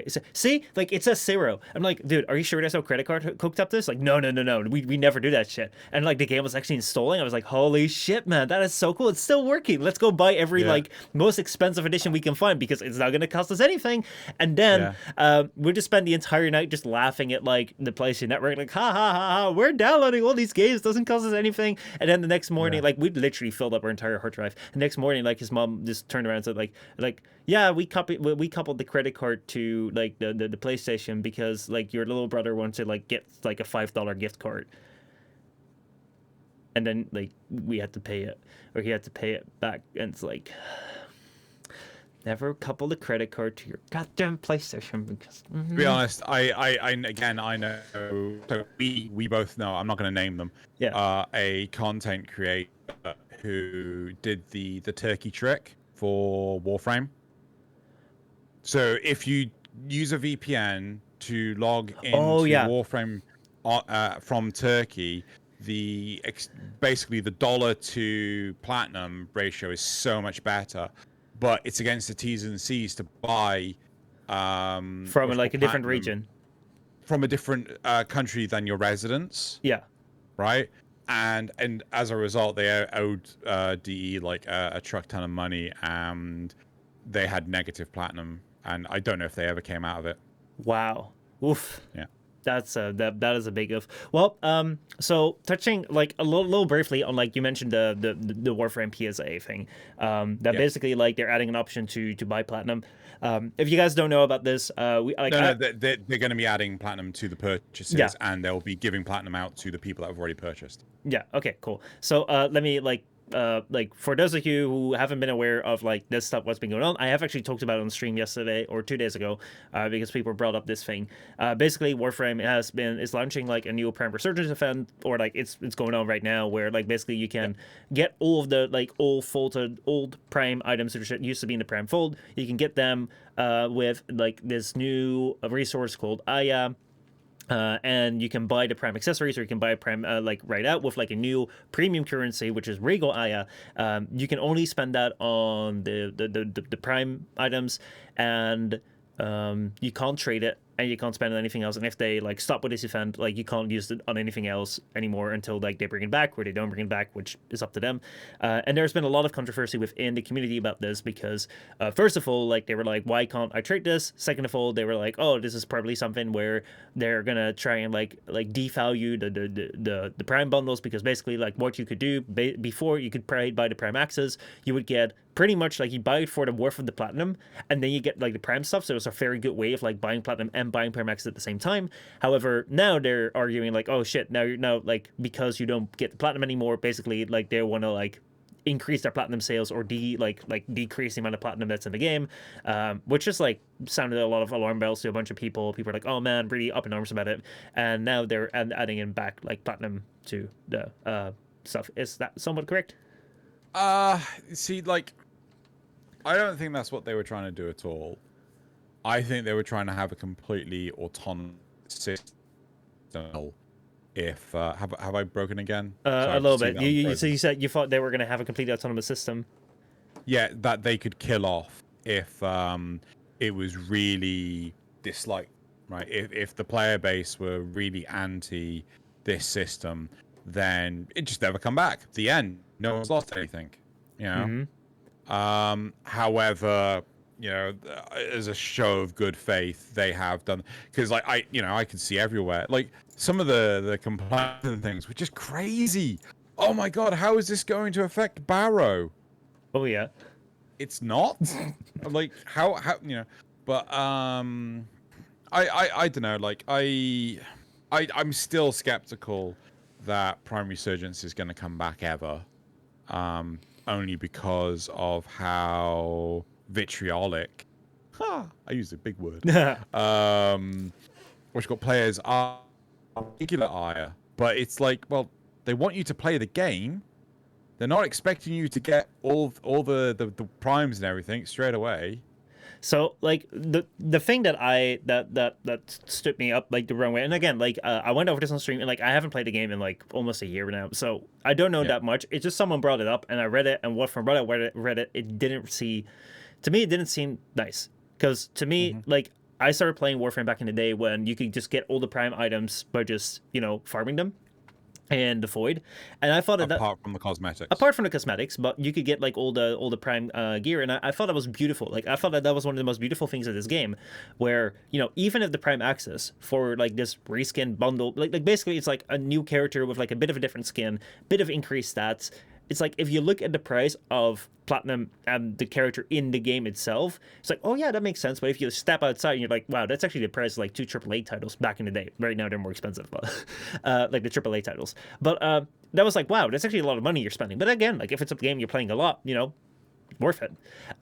Speaker 1: So, see, like it's a 0. I'm like, dude, are you sure there's no credit card hooked up to this? Like, no. We never do that shit. And like the game was actually installing. I was like, holy shit, man, that is so cool. It's still working. Let's go buy every like most expensive edition we can find because it's not gonna cost us anything. And then we just spend the entire night just laughing at like the PlayStation Network, like, ha ha ha ha, we're downloading all these games, doesn't cost us anything. And then the next morning, like we literally filled up our entire hard drive. The next morning, like his mom just turned around and said, like yeah, we coupled the credit card to like the PlayStation because like your little brother wants to like get like a $5 gift card. And then like we had to pay it, or he had to pay it back, and it's like, never couple the credit card to your goddamn PlayStation because.
Speaker 2: To be honest, I know. So we both know. I'm not going to name them.
Speaker 1: Yeah.
Speaker 2: A content creator who did the turkey trick for Warframe. So if you use a VPN to log into Warframe from Turkey, basically the dollar to platinum ratio is so much better, but it's against the T's and C's to buy
Speaker 1: from like a different region,
Speaker 2: from a different country than your residence.
Speaker 1: Yeah.
Speaker 2: Right. And as a result, they owed DE like a truck ton of money, and they had negative platinum, and I don't know if they ever came out of it.
Speaker 1: Wow. Oof.
Speaker 2: Yeah.
Speaker 1: That's that is a big oof. Well, so touching like a little briefly on like you mentioned the Warframe PSA thing, basically like they're adding an option to buy platinum. If you guys don't know about this, they're
Speaker 2: going to be adding platinum to the purchases, and they'll be giving platinum out to the people that have already purchased.
Speaker 1: Yeah. Okay. Cool. So let me like for those of you who haven't been aware of like this stuff, what's been going on, I have actually talked about it on stream yesterday or 2 days ago, because people brought up this thing. Basically, Warframe is launching like a new Prime Resurgence event, or like it's going on right now, where like basically you can get all of the like old Prime items that used to be in the Prime Fold. You can get them with like this new resource called Aya. And you can buy the Prime accessories, or you can buy Prime like right out with like a new premium currency, which is Regal Aya. You can only spend that on the Prime items, and you can't trade it, and you can't spend on anything else. And if they like stop with this event, like you can't use it on anything else anymore until like they bring it back, or they don't bring it back, which is up to them. And there's been a lot of controversy within the community about this because first of all, like they were like, why can't I trade this? Second of all, they were like, oh, this is probably something where they're gonna try and like devalue the Prime bundles, because basically like what you could do before, you could buy the Prime access, you would get pretty much like you buy it for the worth of the platinum, and then you get like the Prime stuff. So it's a very good way of like buying platinum and buying Prime access at the same time. However, now they're arguing like, oh shit, now like because you don't get the platinum anymore, basically like they want to like increase their platinum sales, or decrease the amount of platinum that's in the game, which just like sounded a lot of alarm bells to a bunch of people. People are like, oh man, really up in arms about it. And now they're adding in back like platinum to the stuff. Is that somewhat correct?
Speaker 2: See, like, I don't think that's what they were trying to do at all. I think they were trying to have a completely autonomous system. If have I broken again?
Speaker 1: A little bit. So you said you thought they were going to have a completely autonomous system.
Speaker 2: Yeah, that they could kill off if it was really disliked, right? If the player base were really anti this system, then it just never come back. The end. No one's lost anything, you know.
Speaker 1: Mm-hmm.
Speaker 2: However, you know, as a show of good faith, they have done, because like I can see everywhere like some of the complaints and things, which is crazy. Oh my god, how is this going to affect Barrow?
Speaker 1: Oh yeah,
Speaker 2: it's not. Like how you know, but I don't know. Like I'm still skeptical that Prime Resurgence is going to come back ever, only because of how vitriolic. I used a big word. Which got players are regular ire, but it's like, well, they want you to play the game. They're not expecting you to get all the primes and everything straight away.
Speaker 1: So like the thing that stood me up like the wrong way, and again like I went over this on stream and like I haven't played the game in like almost a year now, so I don't know
Speaker 2: Yeah.
Speaker 1: that much. It's just someone brought it up and I read it, and what from what I read it, it didn't see to me it didn't seem nice because to me like I started playing Warframe back in the day when you could just get all the prime items by just farming them and the void, and I thought that
Speaker 2: Apart from the cosmetics.
Speaker 1: apart from the cosmetics, but you could get like all the prime gear, and I thought that was beautiful. Like I thought that was one of the most beautiful things of this game, where even if the prime access for like this reskin bundle, like basically it's like a new character with like a bit of a different skin, bit of increased stats. It's like if you look at the price of platinum and the character in the game itself, it's like, oh yeah, that makes sense. But if you step outside and you're like, wow, that's actually the price of like 2 AAA titles back in the day. Right now they're more expensive, but like the AAA titles. But that was like, wow, that's actually a lot of money you're spending. But again, like if it's a game you're playing a lot, worth it.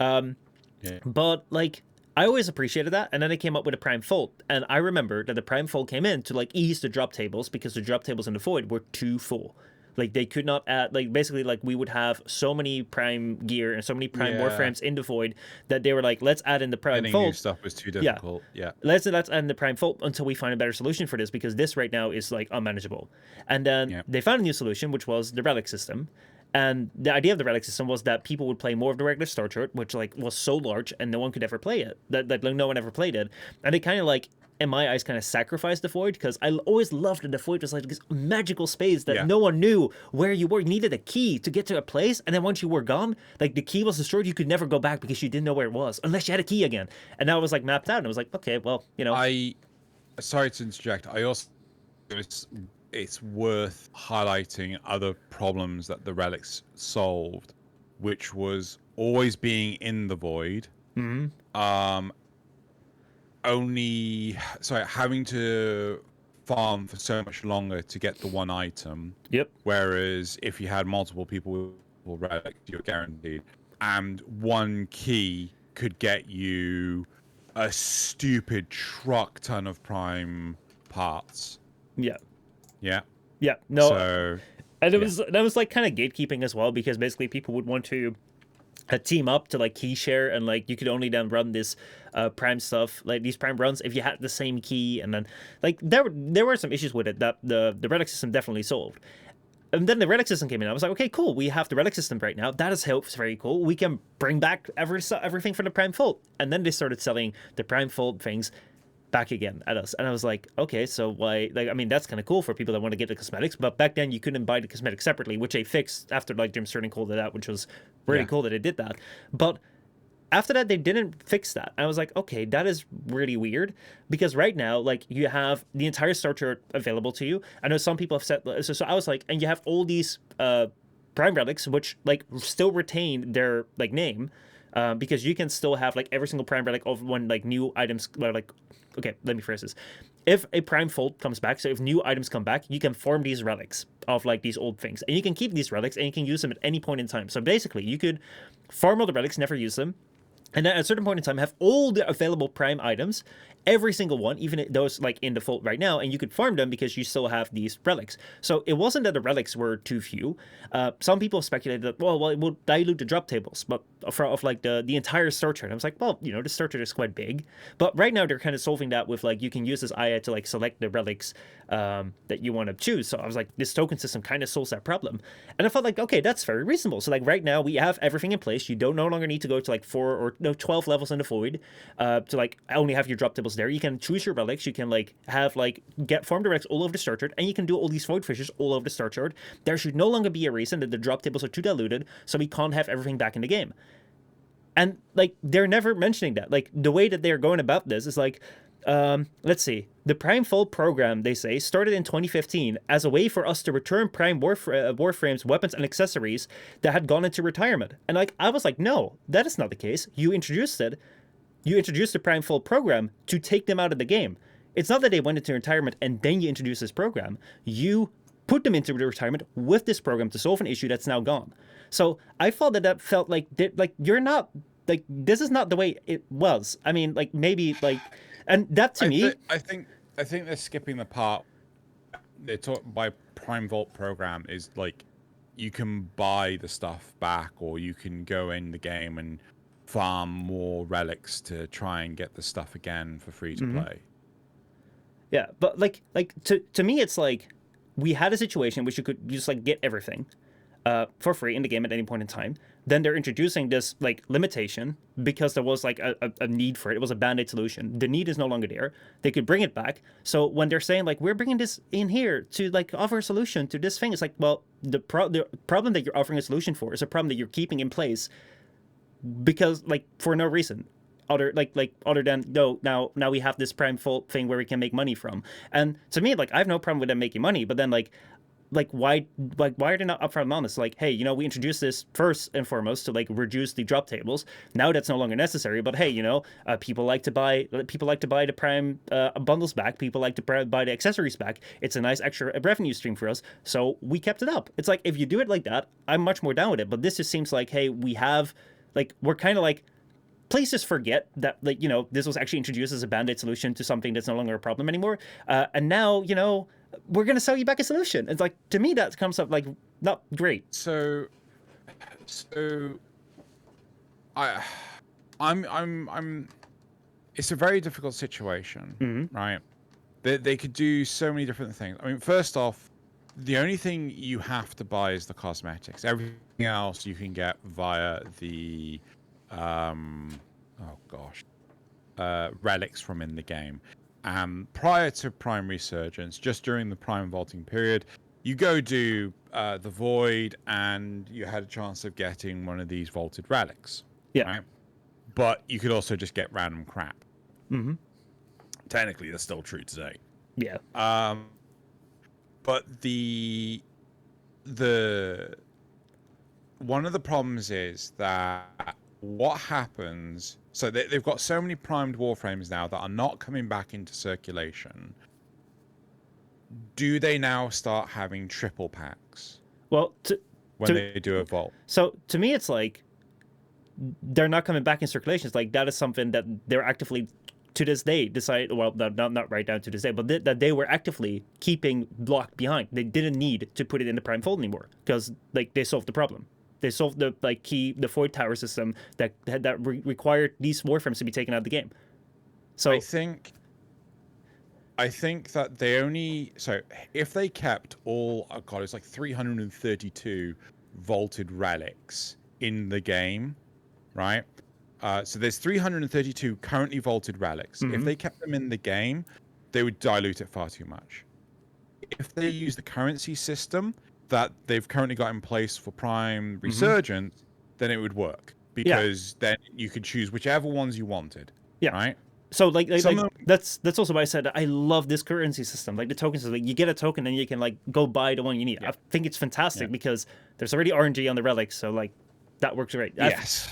Speaker 2: Yeah.
Speaker 1: But like I always appreciated that, and then they came up with a Prime Vault, and I remember that the Prime Vault came in to like ease the drop tables because the drop tables in the void were too full. Like they could not add, like basically like we would have so many prime gear and so many prime warframes in the void that they were like, let's add in the Prime
Speaker 2: Getting new
Speaker 1: Vault.
Speaker 2: stuff was too difficult. Yeah.
Speaker 1: Let's add in the Prime Vault until we find a better solution for this, because this right now is like unmanageable. And then they found a new solution, which was the Relic System. And the idea of the Relic System was that people would play more of the regular Star Chart, which like was so large and no one could ever play it. That like no one ever played it. And it kind of like, in my eyes, kind of sacrificed the void, because I always loved that the void was like this magical space that no one knew where you were. You needed a key to get to a place, and then once you were gone, like the key was destroyed, you could never go back because you didn't know where it was unless you had a key again. And now it was like mapped out, and it was like, okay, well,
Speaker 2: Sorry to interject. I also it's worth highlighting other problems that the relics solved, which was always being in the void. Having to farm for so much longer to get the one item.
Speaker 1: Yep.
Speaker 2: Whereas if you had multiple people with relics, you're guaranteed. And one key could get you a stupid truck ton of prime parts.
Speaker 1: Yeah.
Speaker 2: Yeah.
Speaker 1: Yeah. No.
Speaker 2: So,
Speaker 1: and that was like kind of gatekeeping as well, because basically people would want to team up to like key share, and like you could only then run this prime stuff, like these prime runs, if you had the same key. And then like there were some issues with it that the relic system definitely solved. And then the relic system came in. I was like, okay, cool. We have the relic system right now. That is helps very cool. We can bring back everything for the Prime Vault. And then they started selling the Prime Vault things back again at us. And I was like, okay, so why? Like, I mean, that's kind of cool for people that want to get the cosmetics. But back then, you couldn't buy the cosmetics separately, which they fixed after like Jim Sterling called it out, which was really cool that they did that. But after that, they didn't fix that. I was like, okay, that is really weird, because right now, like, you have the entire Star Chart available to you. I know some people have said, so I was like, and you have all these prime relics, which like still retain their like name, because you can still have like every single prime relic of when like new items like, okay, let me phrase this. If a Prime Vault comes back, so if new items come back, you can farm these relics of like these old things, and you can keep these relics and you can use them at any point in time. So basically, you could farm all the relics, never use them, and then at a certain point in time, have all the available prime items, every single one, even those like in the vault right now, and you could farm them because you still have these relics. So it wasn't that the relics were too few. Some people speculated that, well, it will dilute the drop tables, but of like the entire Star Chart. I was like, well, the Star Chart is quite big, but right now they're kind of solving that with like you can use this IA to like select the relics that you want to choose. So I was like, this token system kind of solves that problem, and I felt like, okay, that's very reasonable. So like right now we have everything in place. You don't no longer need to go to like 12 levels in the void to like only have your drop tables there. You can choose your relics. You can like have like get farm the relics all over the Star Chart, and you can do all these void fishes all over the Star Chart. There should no longer be a reason that the drop tables are too diluted, so we can't have everything back in the game. And like they're never mentioning that. Like the way that they're going about this is like, let's see, the Prime Vault program, they say, started in 2015 as a way for us to return Prime Warframes, weapons, and accessories that had gone into retirement. And like I was like, no, that is not the case. You introduced it. You introduced the Prime Vault program to take them out of the game. It's not that they went into retirement and then you introduced this program. You put them into the retirement with this program to solve an issue that's now gone. So I thought that felt like you're not like, this is not the way it was. I mean, like maybe like, and that to me,
Speaker 2: I think they're skipping the part. They talk by Prime Vault program is like you can buy the stuff back, or you can go in the game and farm more relics to try and get the stuff again for free to play.
Speaker 1: Yeah, but like to me, it's like we had a situation in which you could just like get everything for free in the game at any point in time. Then they're introducing this like limitation because there was like a need for it. It was a band-aid solution. The need is no longer there. They could bring it back. So when they're saying like we're bringing this in here to like offer a solution to this thing, it's like, well, the problem that you're offering a solution for is a problem that you're keeping in place because like for no reason other than no, now we have this Prime Vault thing where we can make money from. And to me, like I have no problem with them making money, but then like why are they not upfront and honest? Like, hey, you know, we introduced this first and foremost to like reduce the drop tables. Now that's no longer necessary. But hey, you know, people like to buy the Prime bundles back. People like to buy the accessories back. It's a nice extra revenue stream for us. So we kept it up. It's like if you do it like that, I'm much more down with it. But this just seems like, hey, we're kind of like, please just forget that, like, you know, this was actually introduced as a band-aid solution to something that's no longer a problem anymore. And now, you know, we're going to sell you back a solution. It's like, to me, that comes up like not great.
Speaker 2: So I'm it's a very difficult situation, right? They could do so many different things. I mean, first off, the only thing you have to buy is the cosmetics. Everything else you can get via the relics from in the game. Prior to Prime Resurgence, just during the Prime Vaulting period, you go do the Void, and you had a chance of getting one of these vaulted relics.
Speaker 1: Yeah.
Speaker 2: Right? But you could also just get random crap. Technically, that's still true today.
Speaker 1: Yeah.
Speaker 2: But the one of the problems is that what happens. So they've got so many primed Warframes now that are not coming back into circulation. Do they now start having triple packs?
Speaker 1: Well,
Speaker 2: when they do a vault.
Speaker 1: So to me, it's like they're not coming back in circulation. It's like that is something that they're actively, to this day, decide. Well, not right down to this day, but that they were actively keeping blocked behind. They didn't need to put it in the Prime Vault anymore because like they solved the problem. They solved the the Void Tower system that required these Warframes to be taken out of the game. So
Speaker 2: I think that they only, so if they kept all, oh god, it's like 332 vaulted relics in the game, right? So there's 332 currently vaulted relics. If they kept them in the game, they would dilute it far too much. If they use the currency system that they've currently got in place for Prime Resurgence, then it would work because then you could choose whichever ones you wanted. Yeah. Right.
Speaker 1: So like that's also why I said I love this currency system. Like the token system, like you get a token and you can like go buy the one you need. I think it's fantastic because there's already RNG on the relics, so like that works great.
Speaker 2: Yes.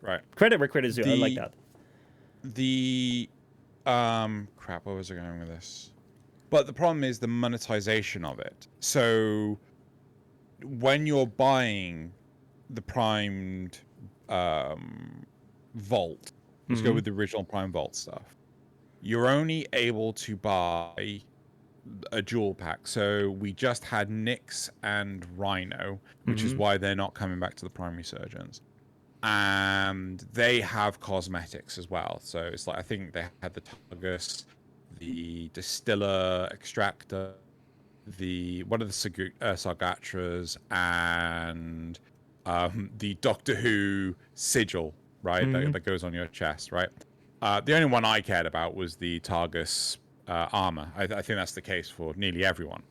Speaker 2: Right.
Speaker 1: Credit where credit is due. I like that.
Speaker 2: The crap, where was I going with this? But the problem is the monetization of it. So when you're buying the primed vault, let's go with the original Prime Vault stuff, you're only able to buy a jewel pack. So we just had Nyx and Rhino, which is why they're not coming back to the Prime Resurgence. And they have cosmetics as well. So it's like, I think they had the Targus, the Distiller Extractor, one of the Sargatras, and the Doctor Who sigil, right? That goes on your chest, right? The only one I cared about was the Targus armor. I think that's the case for nearly everyone.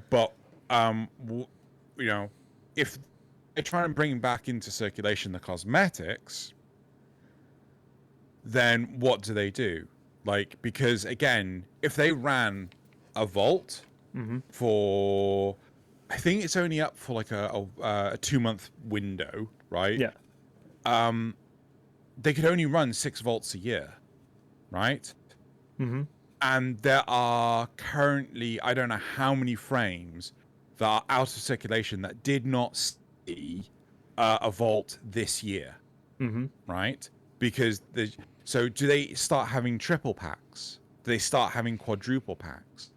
Speaker 2: But you know, if they try and bring back into circulation the cosmetics, then what do? Like, because again, if they ran a vault for, I think it's only up for like a 2-month window, right?
Speaker 1: Yeah.
Speaker 2: They could only run 6 vaults a year, right? And there are currently, I don't know how many frames that are out of circulation that did not see a vault this year, right? Because so do they start having triple packs? Do they start having quadruple packs?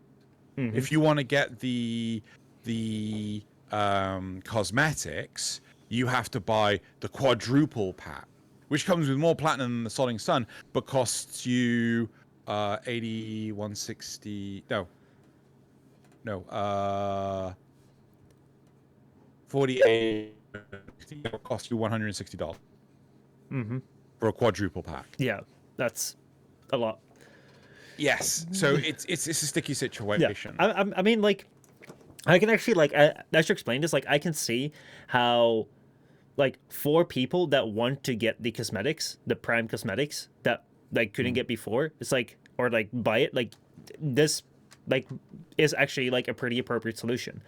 Speaker 2: If you want to get the cosmetics, you have to buy the quadruple pack, which comes with more platinum than the Sodding Sun, but costs you 80, 160. No, 48. It'll cost you $160 for a quadruple pack.
Speaker 1: Yeah, that's a lot.
Speaker 2: Yes, so it's a sticky situation.
Speaker 1: Yeah. I mean, like, I can actually, like, as you explained this, like, I can see how, like, for people that want to get the cosmetics, the Prime cosmetics that, like, couldn't get before, it's like, or, like, buy it, like, this, like, is actually, like, a pretty appropriate solution.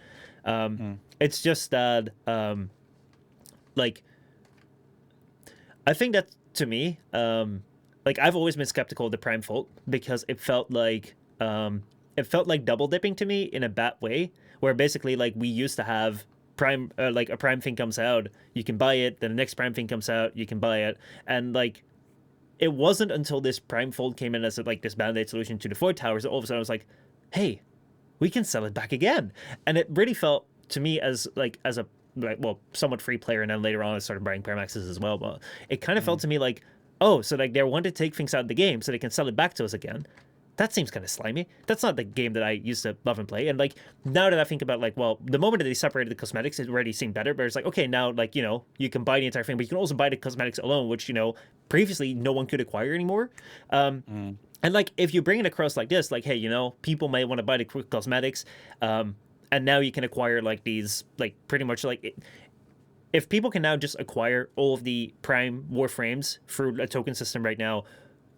Speaker 1: It's just that, like, I think that, to me, like, I've always been skeptical of the Prime Vault because it felt like double dipping to me in a bad way, where basically, like, we used to have Prime, like, a Prime thing comes out, you can buy it, then the next Prime thing comes out, you can buy it, and, like, it wasn't until this Prime Vault came in as, like, this Band-Aid solution to the Void Towers that all of a sudden I was like, hey, we can sell it back again. And it really felt to me as a, like, well, somewhat free player, and then later on I started buying Prime-Axes as well, but it kind of felt to me like, oh, so, like, they want to take things out of the game so they can sell it back to us again. That seems kind of slimy. That's not the game that I used to love and play. And, like, now that I think about, like, well, the moment that they separated the cosmetics, it already seemed better. But it's like, okay, now, like, you know, you can buy the entire thing, but you can also buy the cosmetics alone, which, you know, previously no one could acquire anymore. And, like, if you bring it across like this, like, hey, you know, people may want to buy the cosmetics, and now you can acquire, like, these, like, pretty much, like, if people can now just acquire all of the Prime Warframes through a token system right now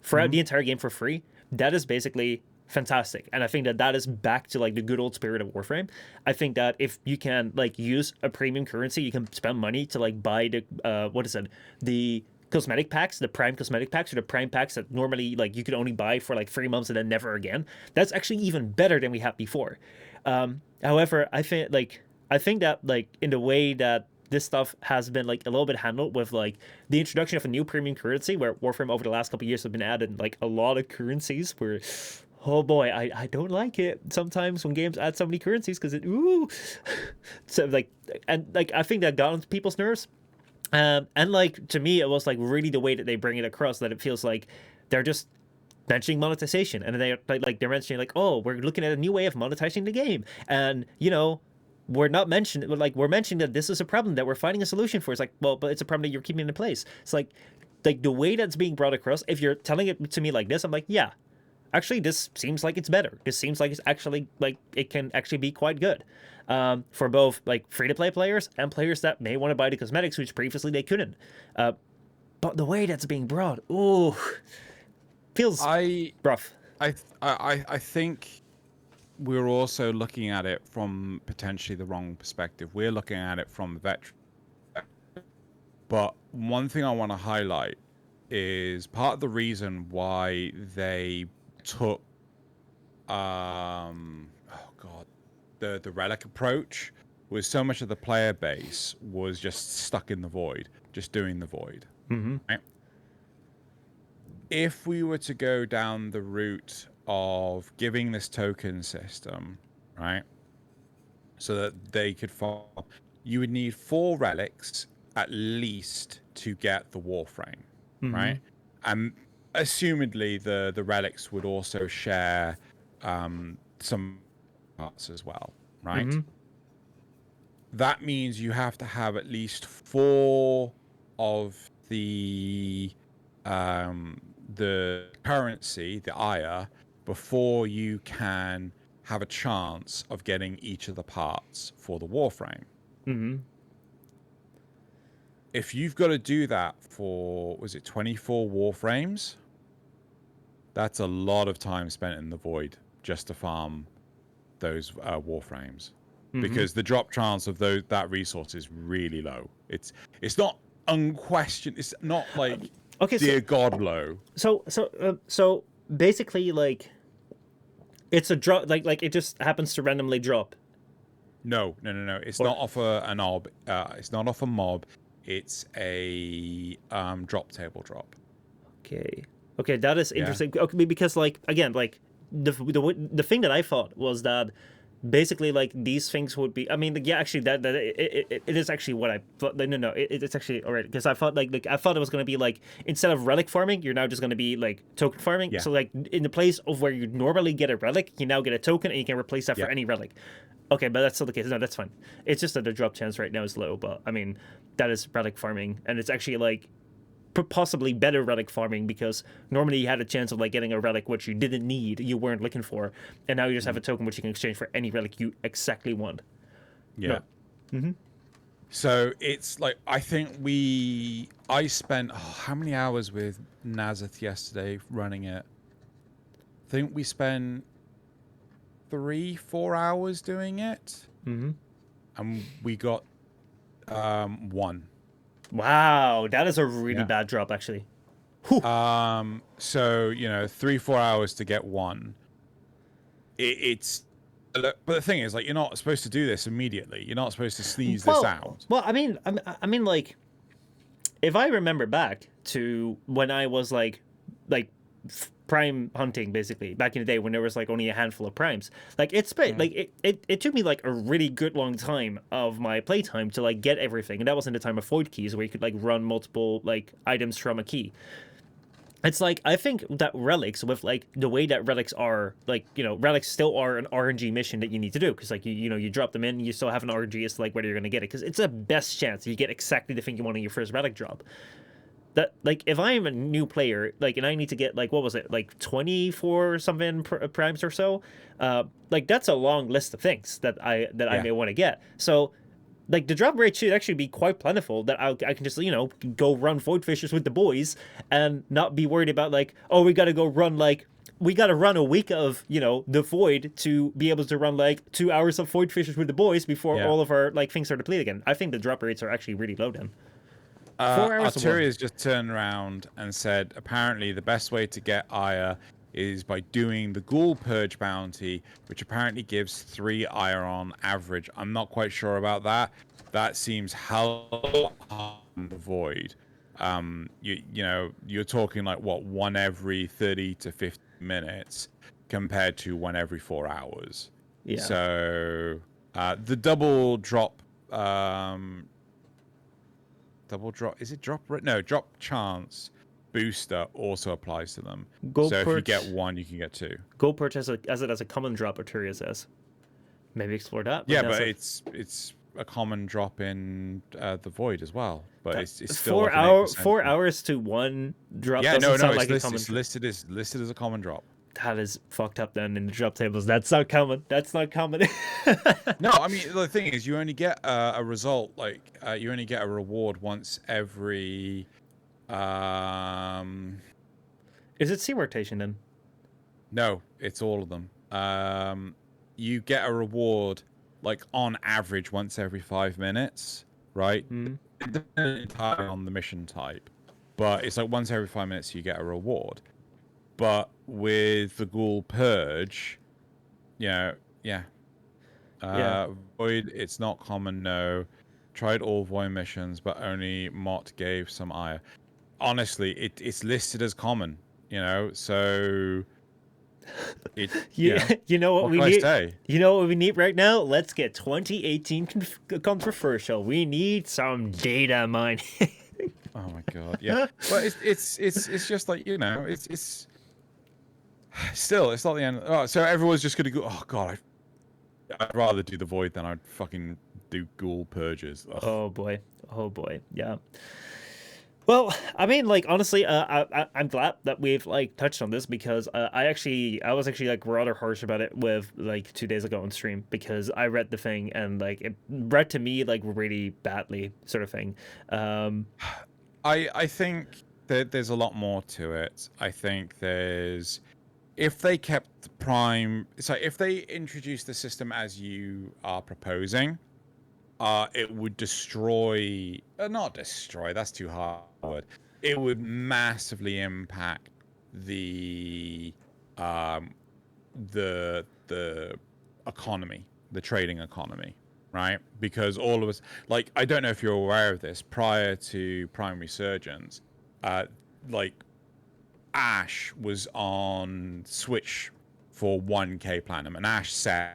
Speaker 1: throughout the entire game for free, that is basically fantastic. And I think that that is back to, like, the good old spirit of Warframe. I think that if you can, like, use a premium currency, you can spend money to, like, buy the the cosmetic packs, the Prime cosmetic packs, or the Prime packs that normally, like, you could only buy for, like, 3 months and then never again. That's actually even better than we had before. However, I think that, like, in the way that this stuff has been, like, a little bit handled with, like, the introduction of a new premium currency, where Warframe over the last couple of years have been added, like, a lot of currencies where, oh boy, I don't like it sometimes when games add so many currencies, because so, like, and, like, I think that got on people's nerves. And, like, to me, it was, like, really the way that they bring it across, that it feels like they're just mentioning monetization, and they're they're mentioning, like, oh, we're looking at a new way of monetizing the game, and, you know, we're mentioning that this is a problem that we're finding a solution for. It's like, well, but it's a problem that you're keeping in place. It's like the way that's being brought across, if you're telling it to me like this, I'm like, yeah, actually, this seems like it's better. This seems like it's actually, like, it can actually be quite good, for both, like, free-to-play players and players that may want to buy the cosmetics, which previously they couldn't. But the way that's being brought, ooh, feels rough.
Speaker 2: I think we're also looking at it from potentially the wrong perspective. We're looking at it from the veteran. But one thing I want to highlight is part of the reason why they took the Relic approach was so much of the player base was just stuck in the void, just doing the void. Right? If we were to go down the route of giving this token system, right, so that they could farm, you would need 4 relics at least to get the Warframe, right? And assumedly the relics would also share some parts as well, right? That means you have to have at least 4 of the currency, the Aya, before you can have a chance of getting each of the parts for the Warframe. If you've got to do that for, was it 24 Warframes? That's a lot of time spent in the void just to farm those Warframes. Because the drop chance of that resource is really low. It's not unquestioned. It's not like dear God low.
Speaker 1: So basically, like, it's a drop. Like it just happens to randomly drop.
Speaker 2: No. It's not off a mob. It's not off a mob. It's a drop table drop.
Speaker 1: Okay, that is interesting. Okay, because, like, again, like, the thing that I thought was that basically like these things would be. I mean, like, yeah, actually, it is actually what I thought. No, it's actually all right because I thought like I thought it was gonna be like instead of relic farming, you're now just gonna be like token farming.
Speaker 2: Yeah.
Speaker 1: So like in the place of where you normally get a relic, you now get a token and you can replace that
Speaker 2: Yeah.
Speaker 1: for any relic. Okay, but that's still the case. No, that's fine. It's just that the drop chance right now is low, but I mean, that is relic farming, and it's actually like possibly better relic farming because normally you had a chance of like getting a relic which you didn't need, you weren't looking for, and now you just have a token which you can exchange for any relic you exactly want.
Speaker 2: Yeah.
Speaker 1: No.
Speaker 2: So it's like I think I spent how many hours with Nazeth yesterday running it? I think we spent 3-4 hours doing it, and we got 1.
Speaker 1: Wow, that is a really
Speaker 2: Yeah.
Speaker 1: bad drop actually.
Speaker 2: So 3-4 hours to get 1. It's but the thing is, like, you're not supposed to do this immediately. You're not supposed to sneeze this out.
Speaker 1: Well, I mean, like, if I remember back to when I was like prime hunting basically back in the day when there was like only a handful of primes, like it took me like a really good long time of my playtime to like get everything, and that was in the time of void keys where you could like run multiple like items from a key. It's like I think that relics, with like the way that relics are, like, relics still are an RNG mission that you need to do because like you drop them in, you still have an RNG as to like whether you're gonna get it because it's a best chance you get exactly the thing you want in your first relic drop. That like if I am a new player, like, and I need to get like what was it, like 24 something primes or so, like that's a long list of things that I may want to get. So like the drop rate should actually be quite plentiful that I can just go run void fishers with the boys and not be worried about like, oh, we got to go run like we got to run a week of the void to be able to run like 2 hours of void fishers with the boys before all of our like things are depleted again. I think the drop rates are actually really low then. 4 hours.
Speaker 2: Arturia's just turned around and said apparently the best way to get Ire is by doing the Ghoul Purge bounty, which apparently gives 3 Ire on average. I'm not quite sure about that. That seems hell on the void. You're talking like what, 1 every 30 to 50 minutes compared to 1 every 4 hours.
Speaker 1: Yeah.
Speaker 2: So the double drop. Double drop, is it drop rate? No, drop chance booster also applies to them. So if you get 1, you can get 2.
Speaker 1: Go purchase it as a common drop, Arturia says. Maybe explore that.
Speaker 2: Yeah, but it's a common drop in the void as well. But it's still
Speaker 1: 4 hours to 1 drop.
Speaker 2: Yeah, no,
Speaker 1: it's
Speaker 2: listed as a common drop.
Speaker 1: That is fucked up then in the drop tables. That's not common. That's not common.
Speaker 2: No, I mean the thing is, you only get a result like you only get a reward once every.
Speaker 1: Is it sea rotation then?
Speaker 2: No, it's all of them. You get a reward like on average once every 5 minutes, right? It depends entirely on the mission type, but it's like once every 5 minutes you get a reward. But with the Ghoul Purge, Void, it's not common, no. Tried all Void missions, but only Mott gave some Ire. Honestly, it's listed as common, so...
Speaker 1: You know what we need? You know what we need right now? Let's get 2018 controversial. We need some data mining.
Speaker 2: Oh my god, yeah. But it's just like, it's... Still, it's not the end. Oh, so everyone's just gonna go. Oh god, I'd rather do the void than I'd fucking do Ghoul Purges. Ugh.
Speaker 1: Oh boy, yeah. Well, I mean, like honestly, I'm glad that we've like touched on this because I was actually like rather harsh about it with like 2 days ago on stream because I read the thing and like it read to me like really badly, sort of thing.
Speaker 2: I think that there's a lot more to it. I think there's. If they kept Prime, so if they introduced the system as you are proposing, it would destroy, not destroy, that's too hard. It would massively impact the economy, the trading economy, right? Because all of us, like, I don't know if you're aware of this, prior to Prime Resurgence, like, Ash was on Switch for 1k platinum, and Ash said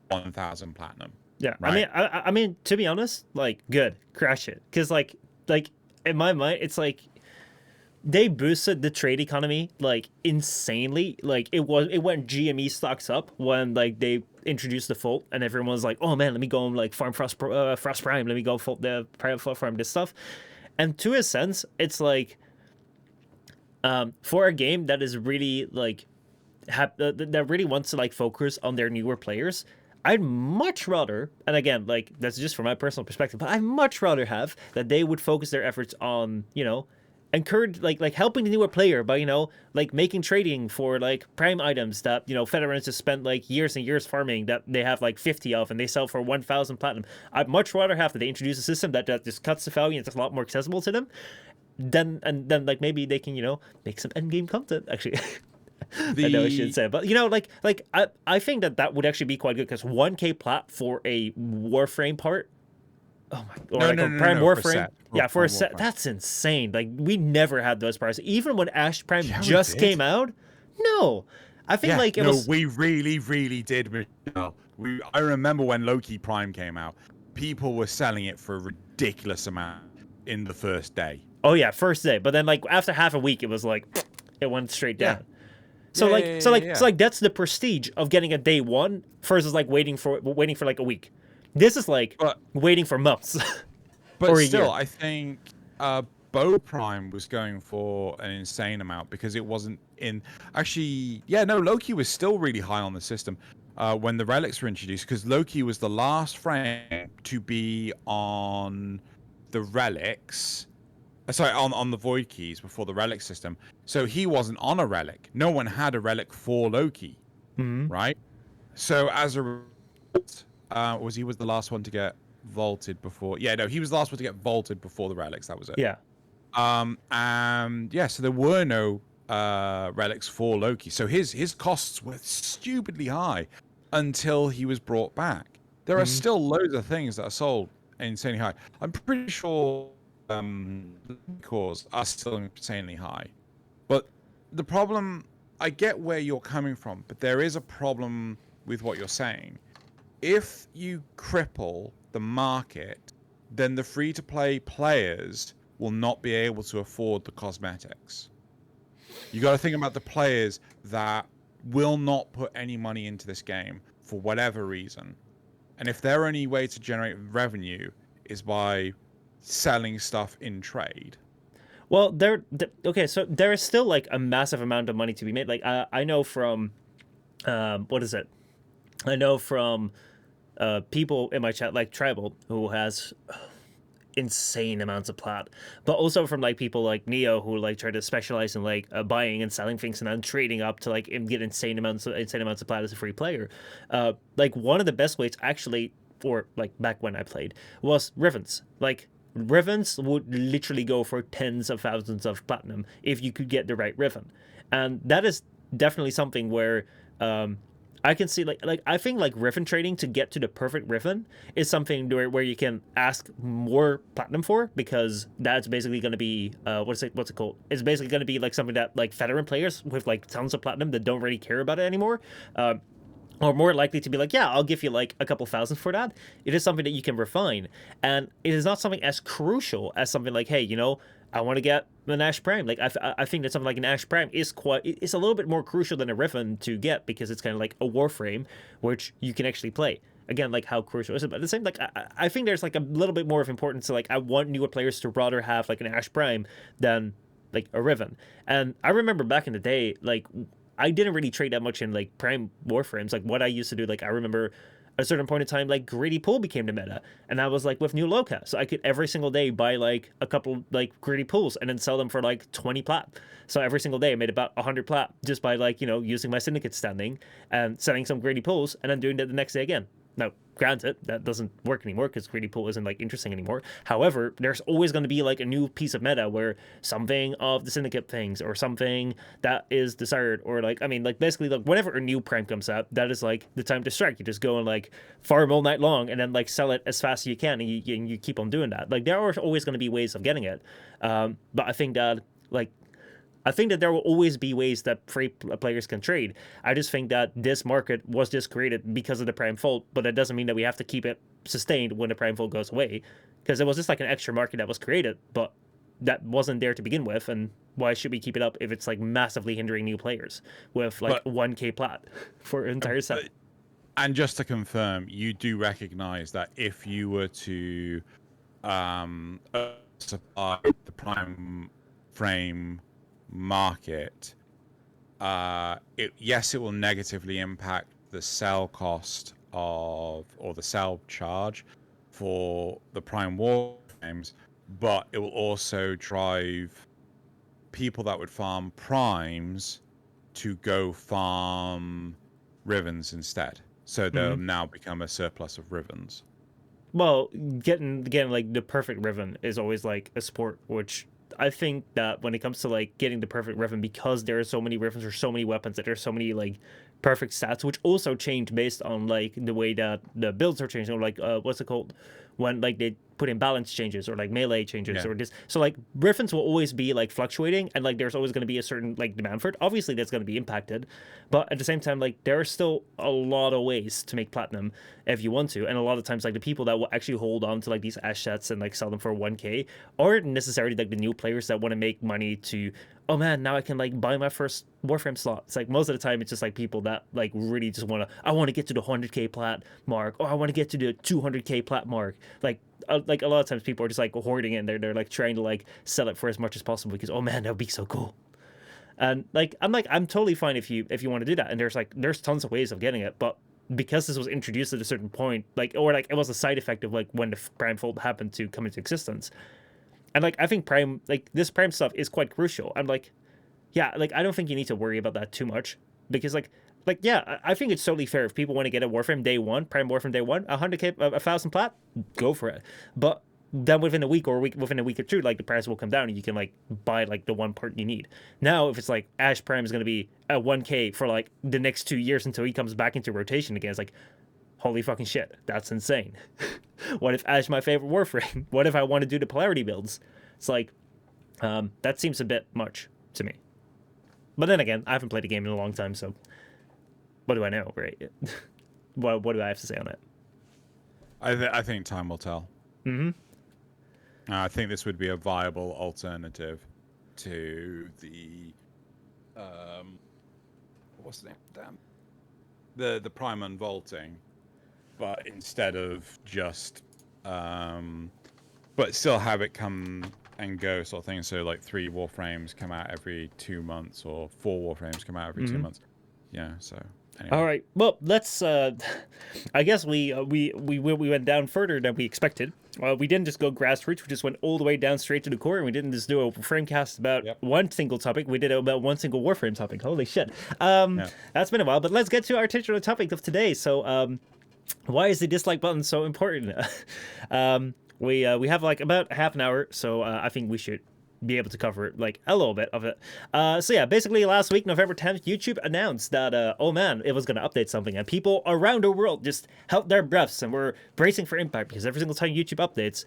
Speaker 2: 1,000 platinum.
Speaker 1: Yeah,
Speaker 2: Right?
Speaker 1: I mean, to be honest, like, good, crash it, because like in my mind, it's like they boosted the trade economy like insanely. Like it went GME stocks up when like they introduced the Vault, and everyone was like, oh man, let me go and like farm Frost Prime, let me go the Prime farm this stuff. And to a sense, it's like for a game that is really like that really wants to like focus on their newer players, I'd much rather, and again, like that's just from my personal perspective, but I'd much rather have that they would focus their efforts on, you know, encourage like helping the newer player by, you know, like making trading for like prime items that, you know, veterans just spent like years and years farming that they have like 50 of and they sell for 1,000 platinum. I'd much rather have that they introduce a system that just cuts the value and it's a lot more accessible to them. Then like maybe they can, you know, make some end game content actually. I know I shouldn't say, but you know, like I think that would actually be quite good, because 1K plat for a Warframe part. Oh my! Or
Speaker 2: No,
Speaker 1: like a Prime Warframe.
Speaker 2: Yeah,
Speaker 1: For a set. That's insane. Like we never had those prices, even when Ash Prime just came out. No, I think like it was.
Speaker 2: We really did, Michelle. I remember when Loki Prime came out, people were selling it for a ridiculous amount in the first day.
Speaker 1: Oh yeah, first day, but then like after half a week, it was like it went straight down. So so like that's the prestige of getting a day one versus like waiting for like a week. This is like waiting for months.
Speaker 2: But
Speaker 1: or
Speaker 2: still,
Speaker 1: a year.
Speaker 2: I think Bow Prime was going for an insane amount because it wasn't in. Actually, yeah, no, Loki was still really high on the system when the relics were introduced, because Loki was the last frame to be on the relics. Sorry, on the void keys before the relic system. So he wasn't on a relic. No one had a relic for Loki, right? So as a result, he was the last one to get vaulted before. Yeah, no, he was the last one to get vaulted before the relics. That was it.
Speaker 1: Yeah.
Speaker 2: And yeah, so there were no relics for Loki. So his costs were stupidly high until he was brought back. There are still loads of things that are sold insanely high. I'm pretty sure cores are still insanely high. But the problem, I get where you're coming from, but there is a problem with what you're saying. If you cripple the market, then the free-to-play players will not be able to afford the cosmetics. You got to think about the players that will not put any money into this game for whatever reason. And if their only way to generate revenue is by selling stuff in trade.
Speaker 1: Well, okay, so there is still like a massive amount of money to be made. Like I know from, what is it? I know from people in my chat, like Tribal, who has insane amounts of plat, but also from like people like Neo, who like try to specialize in like buying and selling things and then trading up to like get insane amounts of plat as a free player. Like one of the best ways actually, or like back when I played, was Rivens. Like Rivens would literally go for tens of thousands of platinum if you could get the right Riven, and that is definitely something where I can see like I think like Riven trading to get to the perfect Riven is something where you can ask more platinum for, because that's basically going to be what's it called? It's basically going to be like something that like veteran players with like tons of platinum that don't really care about it anymore. Or more likely to be like, yeah, I'll give you like a couple thousand for that. It is something that you can refine. And it is not something as crucial as something like, hey, you know, I want to get an Ash Prime. Like, I think that something like an Ash Prime is it's a little bit more crucial than a Riven to get, because it's kind of like a Warframe, which you can actually play. Again, like how crucial is it? But at the same, like, I think there's like a little bit more of importance to like, I want newer players to rather have like an Ash Prime than like a Riven. And I remember back in the day, like, I didn't really trade that much in like Prime Warframes. Like what I used to do, like I remember at a certain point in time, like greedy pool became the meta, and I was like with new Loka, so I could every single day buy like a couple like greedy pools and then sell them for like 20 plat. So every single day I made about 100 plat just by like, you know, using my syndicate standing and selling some greedy pools and then doing that the next day again. Now, granted, that doesn't work anymore because greedy pool isn't like interesting anymore. However, there's always going to be like a new piece of meta where something of the syndicate things or something that is desired, or like, I mean, like basically like whenever a new prime comes out, that is like the time to strike. You just go and like farm all night long and then like sell it as fast as you can, and you keep on doing that. Like there are always going to be ways of getting it. But I think that like I think that there will always be ways that free players can trade. I just think that this market was just created because of the Prime Vault, but that doesn't mean that we have to keep it sustained when the Prime Vault goes away, because it was just like an extra market that was created, but that wasn't there to begin with. And why should we keep it up if it's like massively hindering new players with like 1k plat for an entire set?
Speaker 2: And just to confirm, you do recognize that if you were to supply the Prime frame market, yes, it will negatively impact the sell cost of, or the sell charge for the Prime Warframes, but it will also drive people that would farm primes to go farm Rivens instead. So they'll now become a surplus of Rivens.
Speaker 1: Well, getting like the perfect Riven is always like a sport, which I think that when it comes to like getting the perfect Riven, because there are so many Rivens or so many weapons, that there's so many like perfect stats, which also change based on like the way that the builds are changing, or like what's it called, when like they put in balance changes or like melee changes or this. So like Rivens will always be like fluctuating, and like there's always going to be a certain like demand for it. Obviously that's going to be impacted, but at the same time, like there are still a lot of ways to make platinum if you want to. And a lot of times like the people that will actually hold on to like these ash sets and like sell them for 1k aren't necessarily like the new players that want to make money to, oh man, now I can like buy my first Warframe slot. It's like most of the time it's just like people that like really just want to, I want to get to the 100k plat mark, or I want to get to the 200k plat mark. Like a lot of times people are just like hoarding it, and they're like trying to like sell it for as much as possible because, oh man, that would be so cool. And like I'm totally fine if you want to do that, and there's tons of ways of getting it, but because this was introduced at a certain point, like, or like it was a side effect of like when the Prime Vault happened to come into existence. And like I think Prime, like this Prime stuff is quite crucial. I'm like, yeah, like I don't think you need to worry about that too much, because like yeah, I think it's totally fair if people want to get a Warframe day one, Prime Warframe day one, 100k, 1,000 plat, go for it. But then within a week or within a week or two, like the price will come down and you can like buy like the one part you need. Now, if it's like Ash Prime is going to be at 1k for like the next 2 years until he comes back into rotation again, it's like, holy fucking shit, that's insane. What if Ash my favorite Warframe? What if I want to do the polarity builds? It's like, that seems a bit much to me. But then again, I haven't played a game in a long time, so what do I know, right? what do I have to say on it?
Speaker 2: I think time will tell.
Speaker 1: Mm-hmm.
Speaker 2: I think this would be a viable alternative to the what's the name? Damn. The Prime Unvaulting, but instead of just but still have it come and go sort of thing. So like 3 Warframes come out every 2 months, or 4 Warframes come out every 2 months. Yeah. So. Anyway.
Speaker 1: All right. Well, let's. I guess we went down further than we expected. We didn't just go grassroots. We just went all the way down straight to the core, and we didn't just do a FrameCast about one single topic. We did it about one single Warframe topic. Holy shit. That's been a while. But let's get to our titular topic of today. So, why is the dislike button so important? We have like about half an hour, so I think we should be able to cover like a little bit of it. So yeah, basically last week, November 10th, YouTube announced that, oh man, it was going to update something, and people around the world just held their breaths and were bracing for impact, because every single time YouTube updates,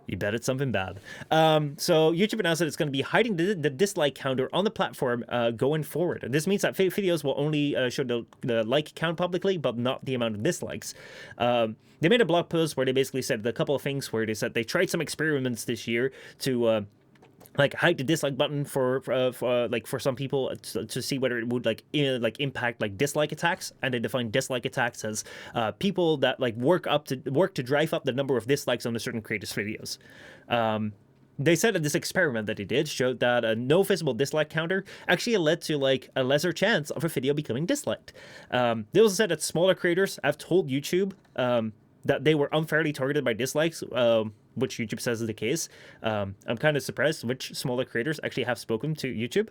Speaker 1: you bet it's something bad. So YouTube announced that it's going to be hiding the dislike counter on the platform going forward. This means that videos will only show the like count publicly, but not the amount of dislikes. They made a blog post where they basically said a couple of things, where they said they tried some experiments this year to like hide the dislike button for some people to see whether it would like impact like dislike attacks, and they define dislike attacks as people that like work to drive up the number of dislikes on a certain creator's videos. They said that this experiment that they did showed that a no visible dislike counter actually led to like a lesser chance of a video becoming disliked. They also said that smaller creators have told YouTube that they were unfairly targeted by dislikes, which YouTube says is the case. I'm kind of surprised which smaller creators actually have spoken to YouTube.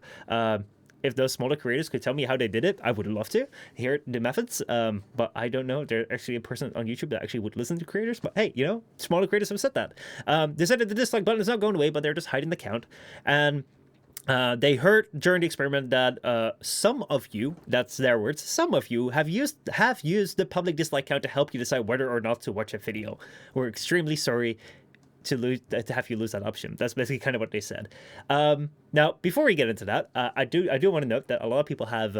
Speaker 1: If those smaller creators could tell me how they did it, I would love to hear the methods. But I don't know. There's actually a person on YouTube that actually would listen to creators. But hey, you know, smaller creators have said that. They said that the dislike button is not going away, but they're just hiding the count. And they heard during the experiment that some of you, that's their words, some of you have used the public dislike count to help you decide whether or not to watch a video. We're extremely sorry. to have you lose that option. That's basically kind of what they said. Now, before we get into that, I do want to note that a lot of people have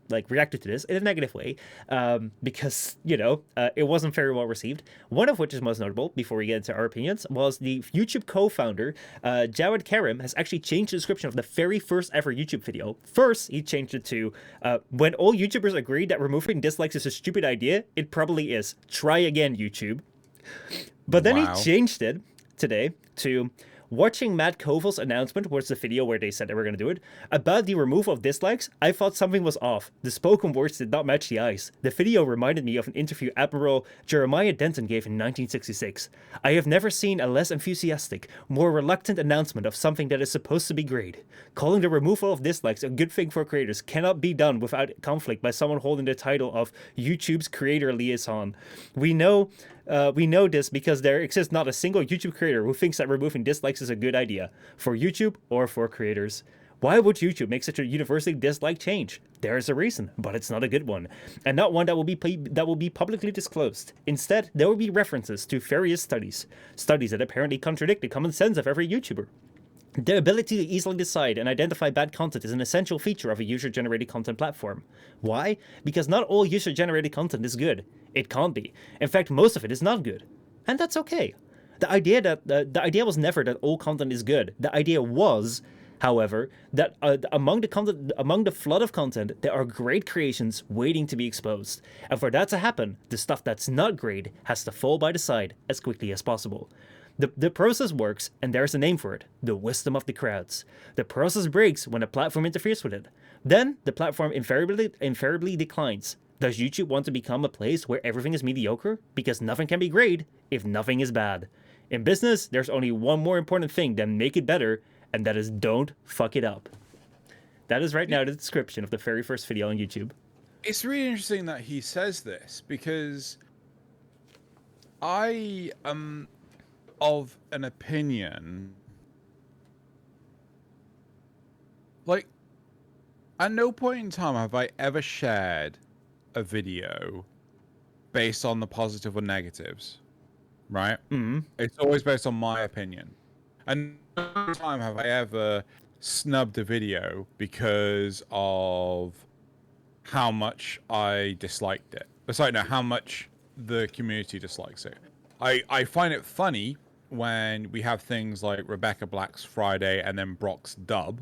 Speaker 1: like reacted to this in a negative way, because it wasn't very well received. One of which is most notable, before we get into our opinions, was the YouTube co-founder Jawed Karim has actually changed the description of the very first ever YouTube video. First, he changed it to when all YouTubers agreed that removing dislikes is a stupid idea, it probably is. Try again, YouTube. But then he changed it today to watching Matt Koval's announcement, was the video where they said they were going to do it, about the removal of dislikes. I thought something was off. The spoken words did not match the eyes. The video reminded me of an interview Admiral Jeremiah Denton gave in 1966. I have never seen a less enthusiastic, more reluctant announcement of something that is supposed to be great. Calling the removal of dislikes a good thing for creators cannot be done without conflict by someone holding the title of YouTube's creator liaison. We know this because there exists not a single YouTube creator who thinks that removing dislikes is a good idea, for YouTube or for creators. Why would YouTube make such a universally disliked change? There is a reason, but it's not a good one, and not one that will be publicly disclosed. Instead, there will be references to various studies that apparently contradict the common sense of every YouTuber. The ability to easily decide and identify bad content is an essential feature of a user-generated content platform. Why? Because not all user-generated content is good. It can't be. In fact, most of it is not good. And that's okay. The idea was never that all content is good. The idea was, however, that among the flood of content, there are great creations waiting to be exposed. And for that to happen, the stuff that's not great has to fall by the side as quickly as possible. The process works, and there's a name for it: the wisdom of the crowds. The process breaks when a platform interferes with it. Then the platform invariably declines. Does YouTube want to become a place where everything is mediocre? Because nothing can be great if nothing is bad. In business, there's only one more important thing than make it better, and that is don't fuck it up. That is right now the description of the very first video on YouTube.
Speaker 2: It's really interesting that he says this, because I am of an opinion, like, at no point in time have I ever shared a video based on the positive or negatives, right?
Speaker 1: Mm-hmm.
Speaker 2: It's always based on my opinion. And no time have I ever snubbed a video because of how much I disliked it. Sorry, no, how much the community dislikes it. I find it funny when we have things like Rebecca Black's Friday and then Brock's Dub.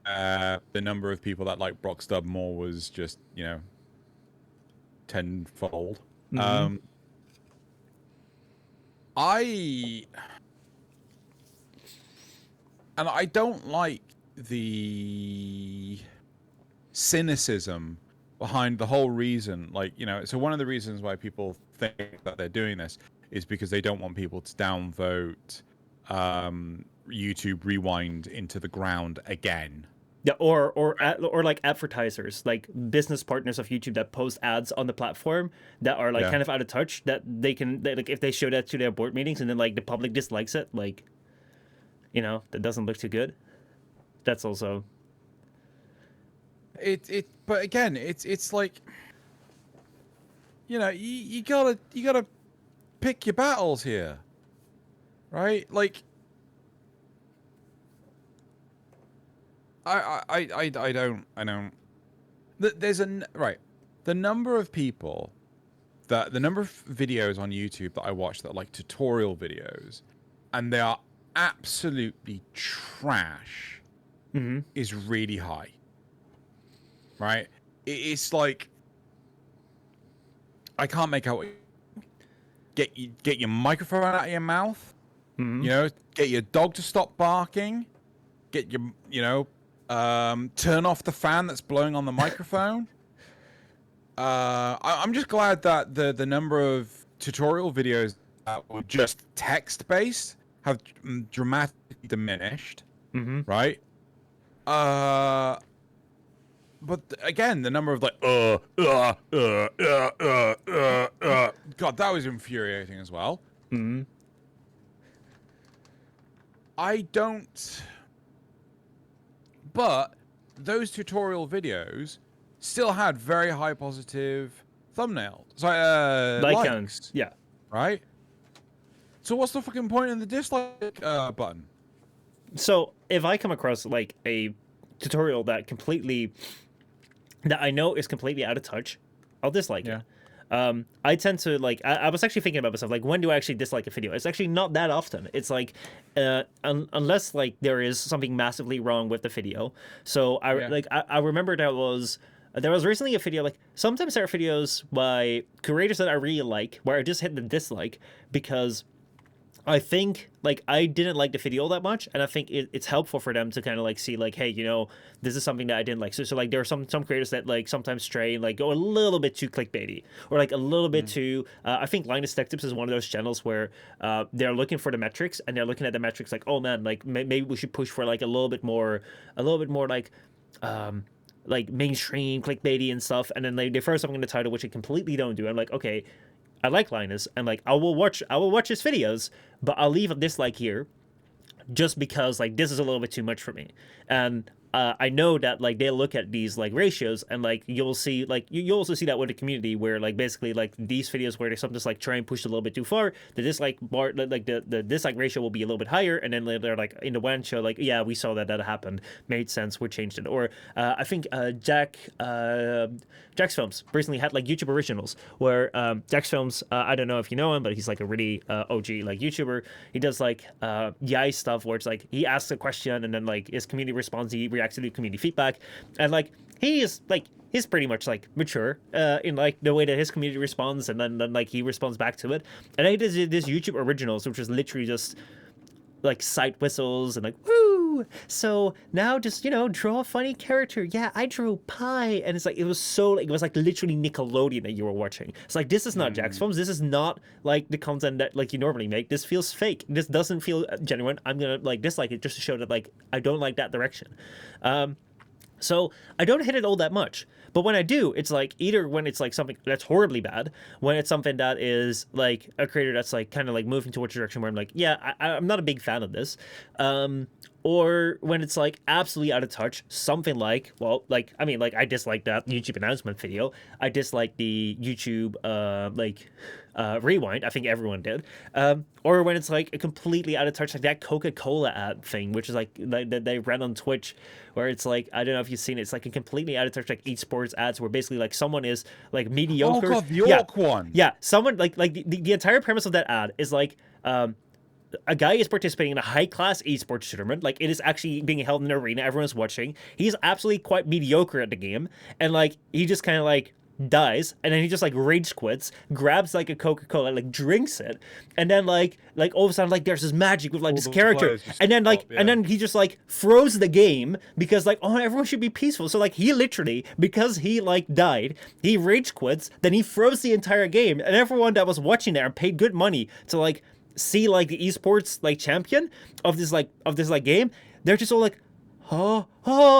Speaker 2: The number of people that like Brock's Dub more was just, tenfold.
Speaker 1: Mm-hmm.
Speaker 2: I don't like the cynicism behind the whole reason. Like, so one of the reasons why people think that they're doing this is because they don't want people to downvote YouTube Rewind into the ground again.
Speaker 1: Yeah, or like advertisers, like business partners of YouTube that post ads on the platform that are kind of out of touch, that like if they show that to their board meetings and then like the public dislikes it, like, that doesn't look too good. That's also
Speaker 2: but again, it's like, you gotta pick your battles here, right? Like, I don't. There's the number of people the number of videos on YouTube that I watch that are like tutorial videos, and they are absolutely trash, is really high. Right? It's like, I can't make out. Get your microphone out of your mouth. Get your dog to stop barking. Get your turn off the fan that's blowing on the microphone. I'm just glad that the number of tutorial videos that were just text based have dramatically diminished. Right? But again, the number of like God, that was infuriating as well. I don't. But those tutorial videos still had very high positive thumbnails. Sorry, likes.
Speaker 1: Yeah.
Speaker 2: Right? So what's the fucking point in the dislike button?
Speaker 1: So if I come across like a tutorial that I know is completely out of touch, I'll dislike it. I tend to like. I was actually thinking about myself, like, when do I actually dislike a video? It's actually not that often. It's like, unless like there is something massively wrong with the video. So I remember there was recently a video, like, sometimes there are videos by creators that I really like where I just hit the dislike because I think like I didn't like the video all that much, and I think it's helpful for them to kind of like see like, hey, this is something that I didn't like. So like there are some creators that like sometimes stray and like go a little bit too clickbaity or like a little bit too. I think Linus Tech Tips is one of those channels where they're looking for the metrics and they're looking at the metrics like, oh man, like maybe we should push for like a little bit more like mainstream clickbaity and stuff, and then they throw something in the title which they completely don't do. I'm like, okay, I like Linus, and like I will watch his videos, but I'll leave a dislike here just because like this is a little bit too much for me. And I know that like they look at these like ratios, and like you'll see like you also see that with the community where like basically like these videos where they sometimes like try and push a little bit too far, the dislike bar, like the dislike ratio will be a little bit higher, and then they're like in the one show like, yeah, we saw that happened, made sense, we changed it. Or I think Jack's Films recently had like YouTube originals where Jack's Films, I don't know if you know him, but he's like a really OG like YouTuber. He does like YI stuff where it's like he asks a question and then like his community responds, he reacts to community feedback, and like he's pretty much like mature in like the way that his community responds, and then like he responds back to it. And I did this YouTube originals, which was literally just like sight whistles and like, woo, so now just draw a funny character. Yeah, I drew pie, and it's like it was like literally Nickelodeon that you were watching. It's like, this is not Jack's Films, this is not like the content that like you normally make. This feels fake, this doesn't feel genuine. I'm gonna like dislike it just to show that like I don't like that direction. So I don't hit it all that much, but when I do, it's like either when it's like something that's horribly bad, when it's something that is like a creator that's like kind of like moving towards a direction where I'm like, yeah, I'm not a big fan of this, or when it's like absolutely out of touch, something like, well, like, I mean, like I dislike that YouTube announcement video, I dislike the YouTube rewind, I think everyone did, or when it's like a completely out of touch, like that Coca-Cola ad thing, which is like that they ran on Twitch, where it's like, I don't know if you've seen it, it's like a completely out of touch like esports ads where basically like someone is like mediocre.
Speaker 2: Oh god, the orc one.
Speaker 1: Yeah, someone like the entire premise of that ad is like a guy is participating in a high-class esports tournament. Like, it is actually being held in an arena. Everyone's watching. He's absolutely quite mediocre at the game. And, like, he just kind of, like, dies. And then he just, like, rage quits, grabs, like, a Coca-Cola, like, drinks it. And then, like all of a sudden, like, there's this magic with, like, this character. And then, like, and then he just, like, froze the game because, like, oh, everyone should be peaceful. So, like, he literally, because he, like, died, he rage quits, then he froze the entire game. And everyone that was watching there and paid good money to, like, see like the esports like champion of this game, they're just all like, oh,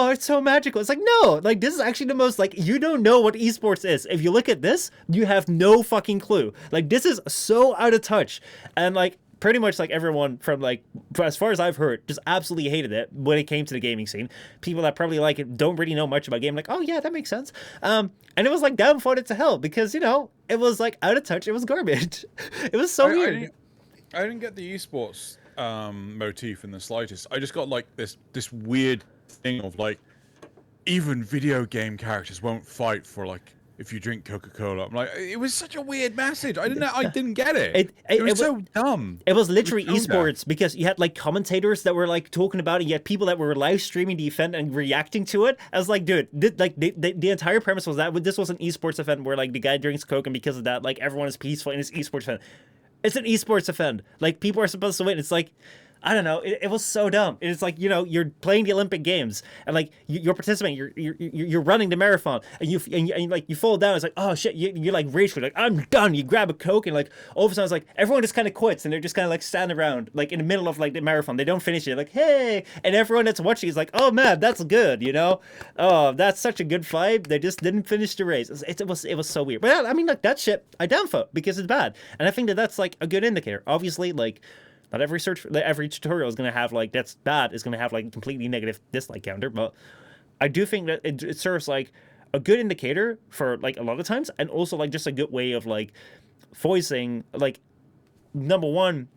Speaker 1: it's so magical. It's like, no, like this is actually the most, like, you don't know what esports is. If you look at this, you have no fucking clue. Like, this is so out of touch. And like pretty much like everyone from like, as far as I've heard, just absolutely hated it when it came to the gaming scene. People that probably like it don't really know much about game, like, oh yeah, that makes sense. And it was like downvoted to hell because it was like out of touch. It was garbage. It was so weird.
Speaker 2: I didn't get the esports motif in the slightest. I just got like this weird thing of like, even video game characters won't fight for like if you drink Coca-Cola. I'm like, it was such a weird message. I didn't get it. It was so dumb.
Speaker 1: It was literally esports because you had like commentators that were like talking about it. You had people that were live streaming the event and reacting to it. I was like, dude, the entire premise was that this was an esports event where like the guy drinks Coke, and because of that, like everyone is peaceful in this esports event. It's an esports event. Like, people are supposed to win. It's like, I don't know. It was so dumb. It's like, you're playing the Olympic Games, and like you're participating. You're running the marathon, and you like you fall down. It's like, oh shit. You like rage quit. Like, I'm done. You grab a Coke, and like all of a sudden it's like everyone just kind of quits, and they're just kind of like standing around like in the middle of like the marathon. They don't finish it. Like, hey, and everyone that's watching is like, oh man, that's good. Oh, that's such a good vibe. They just didn't finish the race. It was so weird. But I mean, like that shit, I downvote because it's bad, and I think that's like a good indicator. Obviously, like, not every tutorial is going to have like that's bad is going to have like completely negative dislike counter, but I do think that it serves like a good indicator for like a lot of times, and also like just a good way of like voicing like, number one,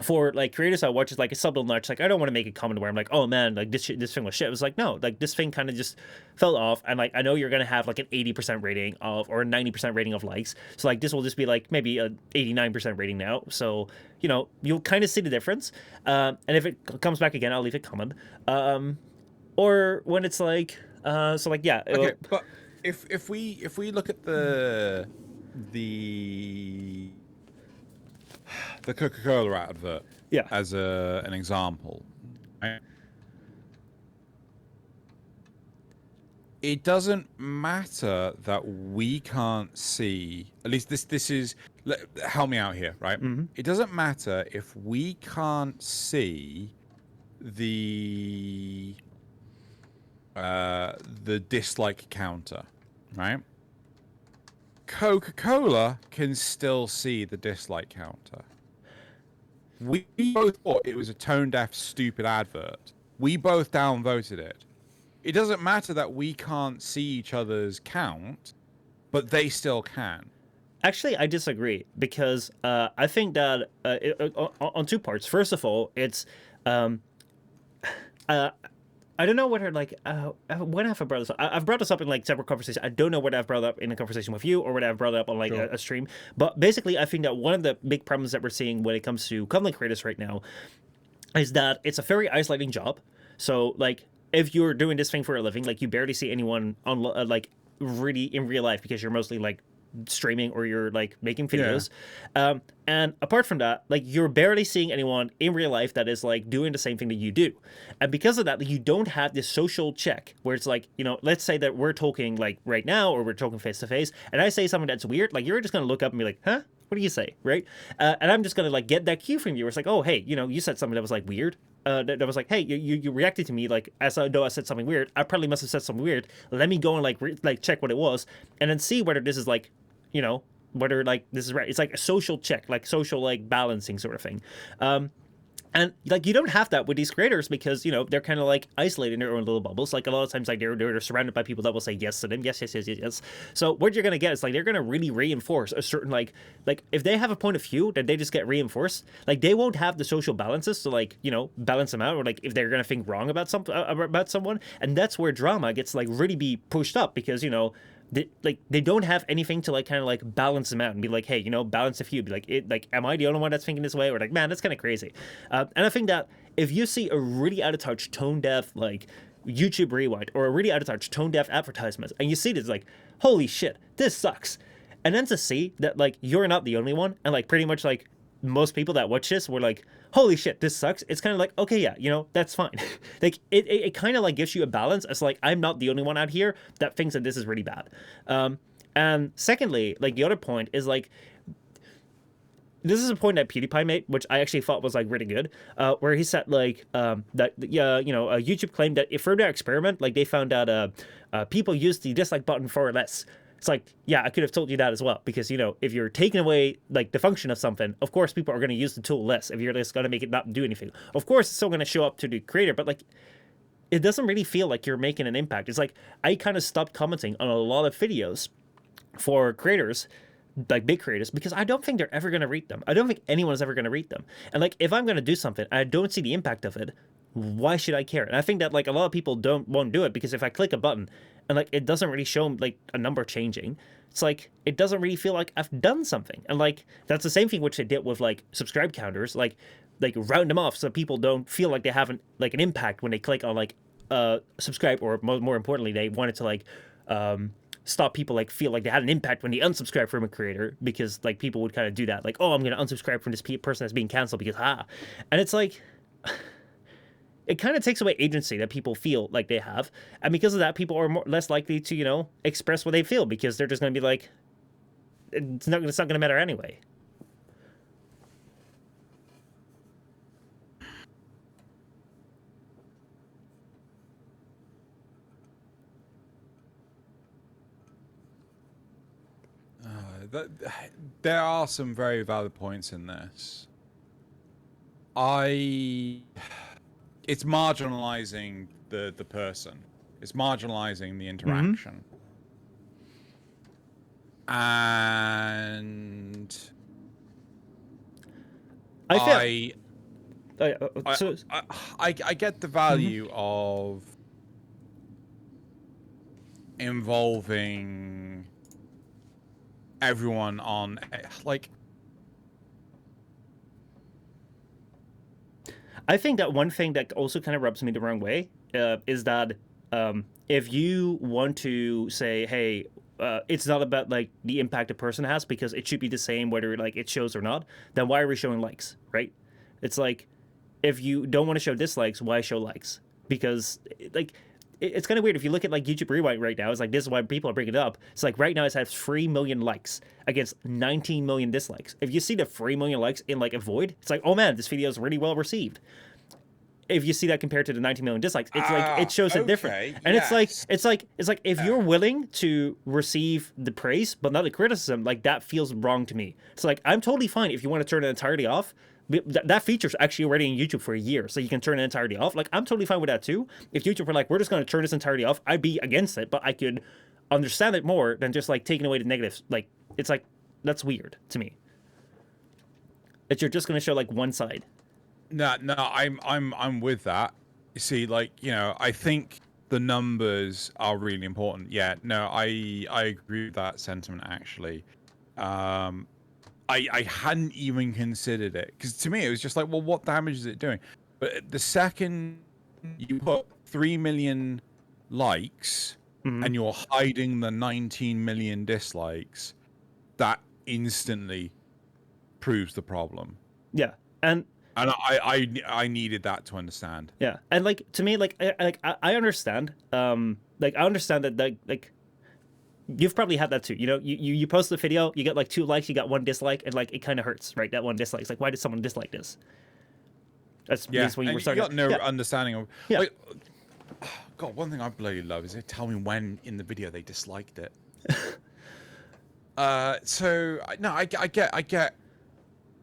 Speaker 1: for like creators I watch, is like a subtle nudge. Like I don't want to make a comment where I'm like, oh man, like this thing was shit. It was like, no, like this thing kind of just fell off, and like I know you're gonna have like an 80% rating of, or a 90% rating of likes. So like this will just be like maybe a 89% rating now. So you'll kind of see the difference. And if it comes back again, I'll leave a comment. Or when it's like, so like yeah.
Speaker 2: Okay, but if we look at the Coca-Cola advert
Speaker 1: Yeah.
Speaker 2: as an example, right? It doesn't matter that we can't see. At least this is. Help me out here, right?
Speaker 1: Mm-hmm.
Speaker 2: It doesn't matter if we can't see the dislike counter, right? Coca-Cola can still see the dislike counter. We both thought it was a tone-deaf, stupid advert. We both downvoted it. It doesn't matter that we can't see each other's count, but they still can.
Speaker 1: Actually, I disagree, because I think that on two parts. First of all, it's I don't know whether like when have I brought this up? I've brought this up in like several conversations. I don't know whether I've brought it up in a conversation with you or whether I've brought it up on like
Speaker 2: Sure.
Speaker 1: a stream. But basically, I think that one of the big problems that we're seeing when it comes to content creators right now is that it's a very isolating job. So like if you're doing this thing for a living, like you barely see anyone on like really in real life, because you're mostly like streaming or you're like making videos. And apart from that, like you're barely seeing anyone in real life that is like doing the same thing that you do. And because of that, you don't have this social check where it's like, let's say that we're talking like right now, or we're talking face to face, and I say something that's weird, like you're just gonna look up and be like, huh? What do you say, right? And I'm just gonna like get that cue from you. Where it's like, oh hey, you said something that was like weird. That was like, hey, you reacted to me like as though I said something weird. I probably must have said something weird. Let me go and like check what it was, and then see whether this is like, whether like this is right. It's like a social check, like social like balancing sort of thing. And like you don't have that with these creators, because they're kind of like isolated in their own little bubbles. Like a lot of times, like they're surrounded by people that will say yes to them, yes, yes, yes, yes, yes. So what you're gonna get is like they're gonna really reinforce a certain like if they have a point of view that they just get reinforced, like they won't have the social balances to like balance them out, or like if they're gonna think wrong about someone, and that's where drama gets like really be pushed up, because they don't have anything to like kind of like balance them out and be like, hey, balance a few, be like, am I the only one that's thinking this way, or like, man, that's kind of crazy. And I think that if you see a really out of touch tone deaf like YouTube rewind, or a really out of touch tone deaf advertisement, and you see this, like, holy shit, this sucks, and then to see that like you're not the only one, and like pretty much like most people that watch this were like, holy shit, this sucks. It's kind of like, okay, yeah, that's fine. Like it kind of like gives you a balance. It's like, I'm not the only one out here that thinks that this is really bad. And secondly, like the other point is like, this is a point that PewDiePie made, which I actually thought was like really good, where he said like that YouTube claimed that if for their experiment, like they found out people use the dislike button far less. It's like, yeah, I could have told you that as well, because if you're taking away like the function of something, of course people are going to use the tool less. If you're just going to make it not do anything, of course it's still going to show up to the creator, but like it doesn't really feel like you're making an impact. It's like I kind of stopped commenting on a lot of videos for creators, like big creators, because I don't think they're ever going to read them. I don't think anyone's ever going to read them. And like if I'm going to do something, I don't see the impact of it, why should I care? And I think that like a lot of people won't do it, because if I click a button and like it doesn't really show like a number changing, it's like it doesn't really feel like I've done something. And like that's the same thing which they did with like subscribe counters, like round them off so people don't feel like they haven't like an impact when they click on like subscribe, or more importantly, they wanted to like stop people like feel like they had an impact when they unsubscribe from a creator, because like people would kind of do that, like, oh, I'm gonna unsubscribe from this person that's being canceled because and it's like it kind of takes away agency that people feel like they have, and because of that, people are less likely to express what they feel, because they're just gonna be like, it's not gonna matter anyway.
Speaker 2: There are some very valid points in this. It's marginalizing the person. It's marginalizing the interaction. And
Speaker 1: So
Speaker 2: I get the value of involving everyone on, like,
Speaker 1: I think that one thing that also kind of rubs me the wrong way is that if you want to say, hey, it's not about like the impact a person has because it should be the same whether like it shows or not, then why are we showing likes, right? It's like if you don't want to show dislikes, why show likes? Because like it's kind of weird if you look at like YouTube Rewind right now. It's like this is why people are bringing it up. It's like right now it has 3 million likes against 19 million dislikes. If you see the 3 million likes in like a void, it's like, oh man, this video is really well received. If you see that compared to the 19 million dislikes, it's like it shows it different. And
Speaker 2: yes.
Speaker 1: it's like if you're willing to receive the praise but not the criticism, like that feels wrong to me. It's like I'm totally fine if you want to turn it entirely off. That feature's actually already in YouTube for a year, so you can turn it entirely off. Like I'm totally fine with that too. If YouTube were like, we're just going to turn this entirely off, I'd be against it, but I could understand it more than just like taking away the negatives. Like it's like that's weird to me. That you're just going to show like one side.
Speaker 2: No, I'm with that. You see, like, you know, I think the numbers are really important. Yeah, no, I agree with that sentiment actually. I hadn't even considered it because to me it was just like, well, what damage is it doing? But the second you put 3 million likes and you're hiding the 19 million dislikes, that instantly proves the problem.
Speaker 1: Yeah, and
Speaker 2: I needed that to understand.
Speaker 1: yeah, and like to me, like I understand, like I understand that like you've probably had that too. You know, you post the video, you get like 2 likes, you got 1 dislike, and like it kind of hurts, right? That 1 dislike. It's like, why did someone dislike this? That's when you were starting.
Speaker 2: You got no understanding of.
Speaker 1: Yeah.
Speaker 2: Like, God, one thing I bloody love is they tell me when in the video they disliked it. So no, I get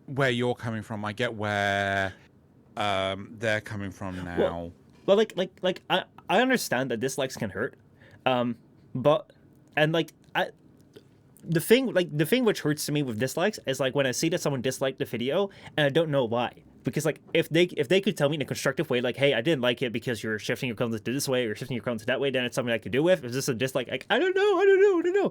Speaker 2: where you're coming from. I get where they're coming from now.
Speaker 1: Well, like I understand that dislikes can hurt, but and like the thing which hurts to me with dislikes is like when I see that someone disliked the video and I don't know why. Because like if they could tell me in a constructive way, like, hey, I didn't like it because you're shifting your content to this way or shifting your content that way, then it's something I could do with. Is this a dislike? Like I don't know.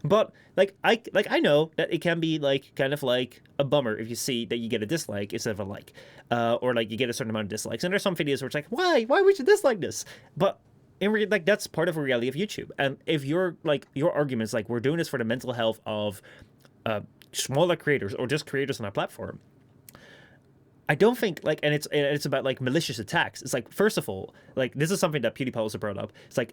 Speaker 1: But like I know that it can be like kind of like a bummer if you see that you get a dislike instead of a like, or like you get a certain amount of dislikes. And there's some videos where it's like, why would you dislike this? But like that's part of the reality of YouTube. And if your argument is like we're doing this for the mental health of smaller creators or just creators on our platform, I don't think like, and it's about like malicious attacks. It's like, first of all, like this is something that PewDiePie also brought up. It's like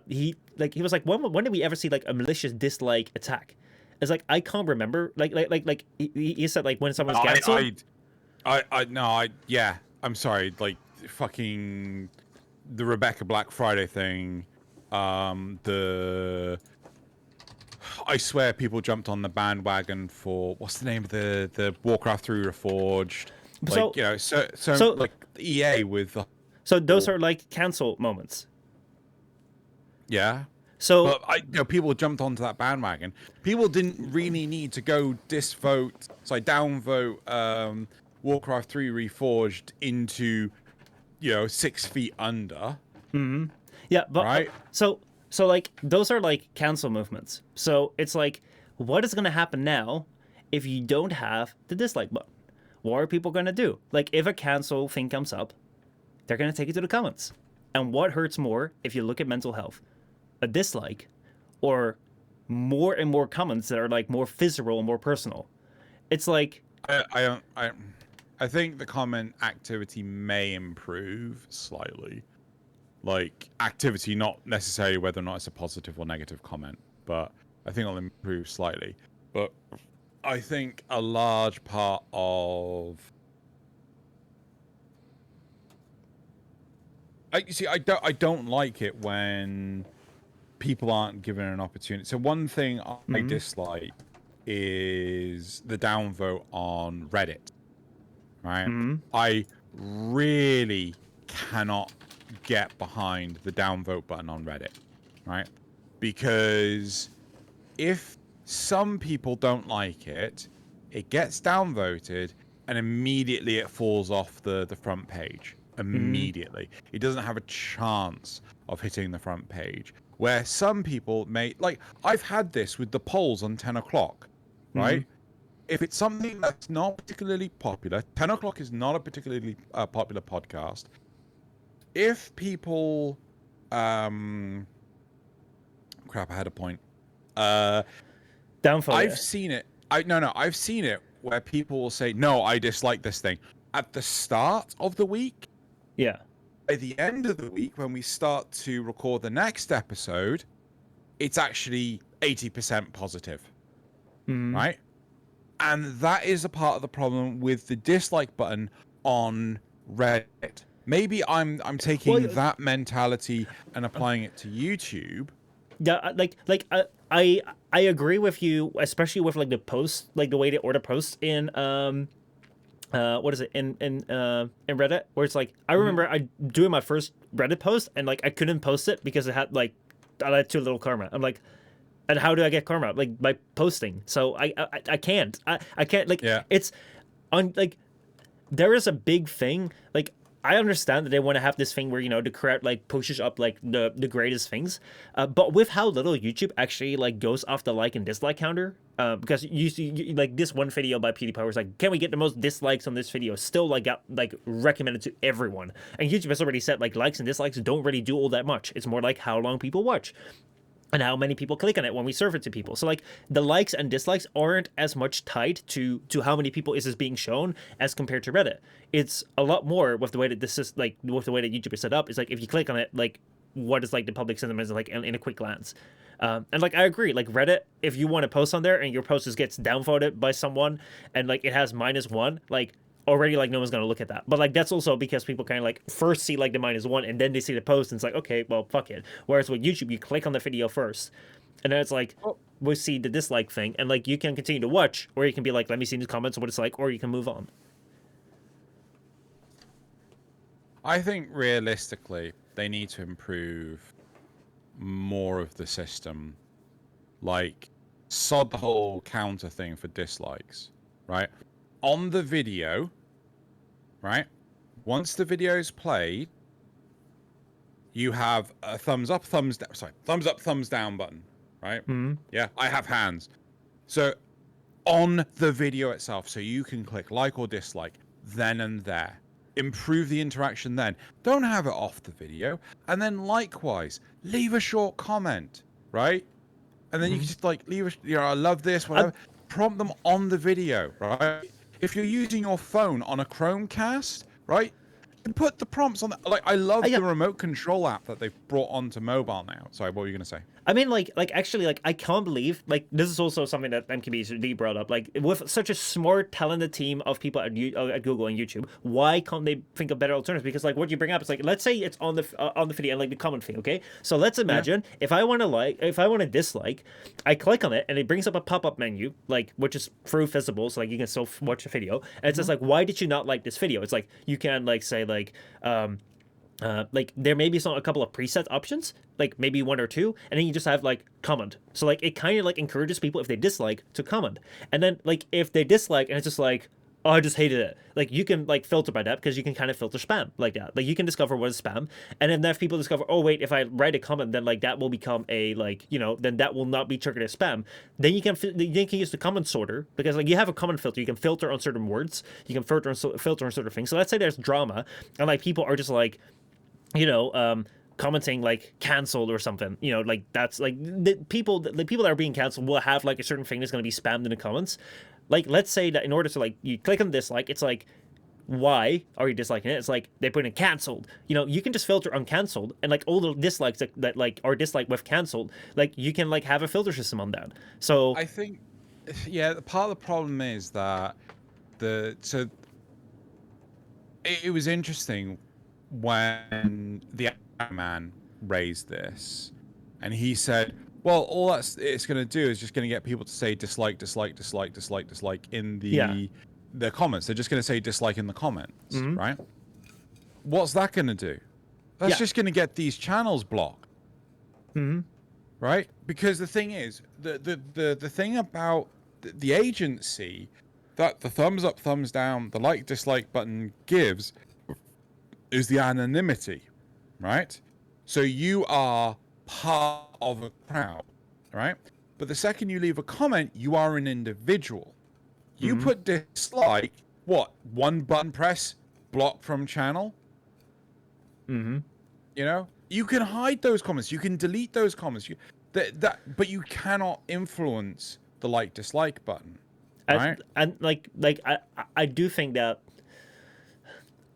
Speaker 1: he was like, when did we ever see like a malicious dislike attack? It's like I can't remember. Like he said like when someone's canceled.
Speaker 2: Yeah, I'm sorry. Like fucking the Rebecca Black Friday thing. I swear people jumped on the bandwagon for what's the name of the Warcraft 3 Reforged. Like,
Speaker 1: So-
Speaker 2: you know, so like EA with the,
Speaker 1: So those are like cancel moments.
Speaker 2: yeah.
Speaker 1: So
Speaker 2: But people jumped onto that bandwagon. People didn't really need to go downvote Warcraft 3 Reforged into 6 feet under.
Speaker 1: yeah, but
Speaker 2: Right.
Speaker 1: So like those are like cancel movements. So it's like, what is gonna happen now if you don't have the dislike button? What are people gonna do? Like if a cancel thing comes up, they're gonna take it to the comments. And what hurts more if you look at mental health? A dislike or more and more comments that are like more visceral and more personal. It's like
Speaker 2: I think the comment activity may improve slightly. Like activity, not necessarily whether or not it's a positive or negative comment, but I think it'll improve slightly. But I think a large part of I don't like it when people aren't given an opportunity. So one thing I dislike is the downvote on Reddit. Right? I really cannot get behind the downvote button on Reddit, right? Because if some people don't like it, it gets downvoted, and immediately it falls off the front page. Immediately. It doesn't have a chance of hitting the front page. Where some people may, like, I've had this with the polls on 10 o'clock, right? If it's something that's not particularly popular, 10 o'clock is not a particularly popular podcast. If people, crap, I had a point.
Speaker 1: Downfall.
Speaker 2: I've seen it. I've seen it where people will say, no, I dislike this thing at the start of the week.
Speaker 1: Yeah.
Speaker 2: By the end of the week, when we start to record the next episode, it's actually 80% positive, right? And that is a part of the problem with the dislike button on Reddit. Maybe I'm taking that mentality and applying it to YouTube.
Speaker 1: Yeah, I agree with you, especially with like the post, like the way they order posts in what is it in Reddit, where it's like I remember I doing my first Reddit post and like I couldn't post it because it had like I had too little karma. I'm like, and how do I get karma? Like by posting. So I can't. I can't like it's on like there is a big thing like. I understand that they want to have this thing where, you know, the crowd like pushes up like the greatest things, but with how little YouTube actually like goes off the like and dislike counter, because you see like this one video by PewDiePie was like, can we get the most dislikes on this video? Still like got like recommended to everyone, and YouTube has already said like likes and dislikes don't really do all that much. It's more like how long people watch. And how many people click on it when we serve it to people. So like the likes and dislikes aren't as much tied to how many people is this being shown as compared to Reddit. It's a lot more with the way that this is like with the way that YouTube is set up. It's like if you click on it, like what is like the public sentiment is like in a quick glance. And like I agree, like Reddit, if you want to post on there and your post just gets downvoted by someone and like it has -1, like already like no one's gonna look at that. But like that's also because people kind of like first see like the -1 and then they see the post and it's like, okay, well fuck it. Whereas with YouTube you click on the video first and then it's like we see the dislike thing and like you can continue to watch or you can be like, let me see in the comments what it's like, or you can move on.
Speaker 2: I think realistically they need to improve more of the system, like sod the whole counter thing for dislikes, right? On the video, right? Once the video is played, you have a thumbs up, thumbs down. Sorry, thumbs up, thumbs down button, right? Yeah, I have hands. So on the video itself, so you can click like or dislike then and there. Improve the interaction then. Don't have it off the video. And then likewise, leave a short comment, right? And then you can just like leave a, you know, I love this, whatever. Prompt them on the video, right? If you're using your phone on a Chromecast, right, put the prompts on. Like, I love the remote control app that they've brought onto mobile now. Sorry, what were you gonna say?
Speaker 1: I mean, like actually, like I can't believe like this is also something that MKB brought up. Like with such a smart, talented team of people at Google and YouTube, why can't they think of better alternatives? Because like what you bring up is like, let's say it's on the video and like the comment thing. Okay, so let's imagine if I want to dislike, I click on it and it brings up a pop-up menu, like which is through visible, so like you can still watch the video, and it says like, why did you not like this video? It's like you can like say like there may be a couple of preset options, like maybe 1 or 2, and then you just have like comment. So like it kind of like encourages people if they dislike to comment, and then like if they dislike and it's just like, oh, I just hated it, like you can like filter by that because you can kind of filter spam like that. Like you can discover what is spam, and then if people discover, oh wait, if I write a comment then like that will become a like, you know, then that will not be triggered as spam, then you can use the comment sorter, because like you have a comment filter, you can filter on certain words, you can filter on certain things. So let's say there's drama and like people are just like, you know, commenting like canceled or something, you know, like that's like the people that are being canceled will have like a certain thing that's going to be spammed in the comments. Like let's say that in order to like you click on dislike, it's like, why are you disliking it? It's like they put in canceled. You know, you can just filter on canceled, and like all the dislikes that like are disliked with canceled, like you can like have a filter system on that. So
Speaker 2: I think, yeah, part of the problem is that it was interesting when the man raised this, and he said, well, all it's going to do is just going to get people to say dislike in the comments. They're just going to say dislike in the comments, right? What's that going to do? That's just going to get these channels blocked, right? Because the thing is, the thing about the agency, that the thumbs up, thumbs down, the like, dislike button gives is the anonymity, right? So you are part of a crowd, right? But the second you leave a comment, you are an individual. You put dislike, what? One button press, block from channel?
Speaker 1: Mm-hmm.
Speaker 2: You know? You can hide those comments. You can delete those comments. But you cannot influence the like, dislike button, right?
Speaker 1: And I do think that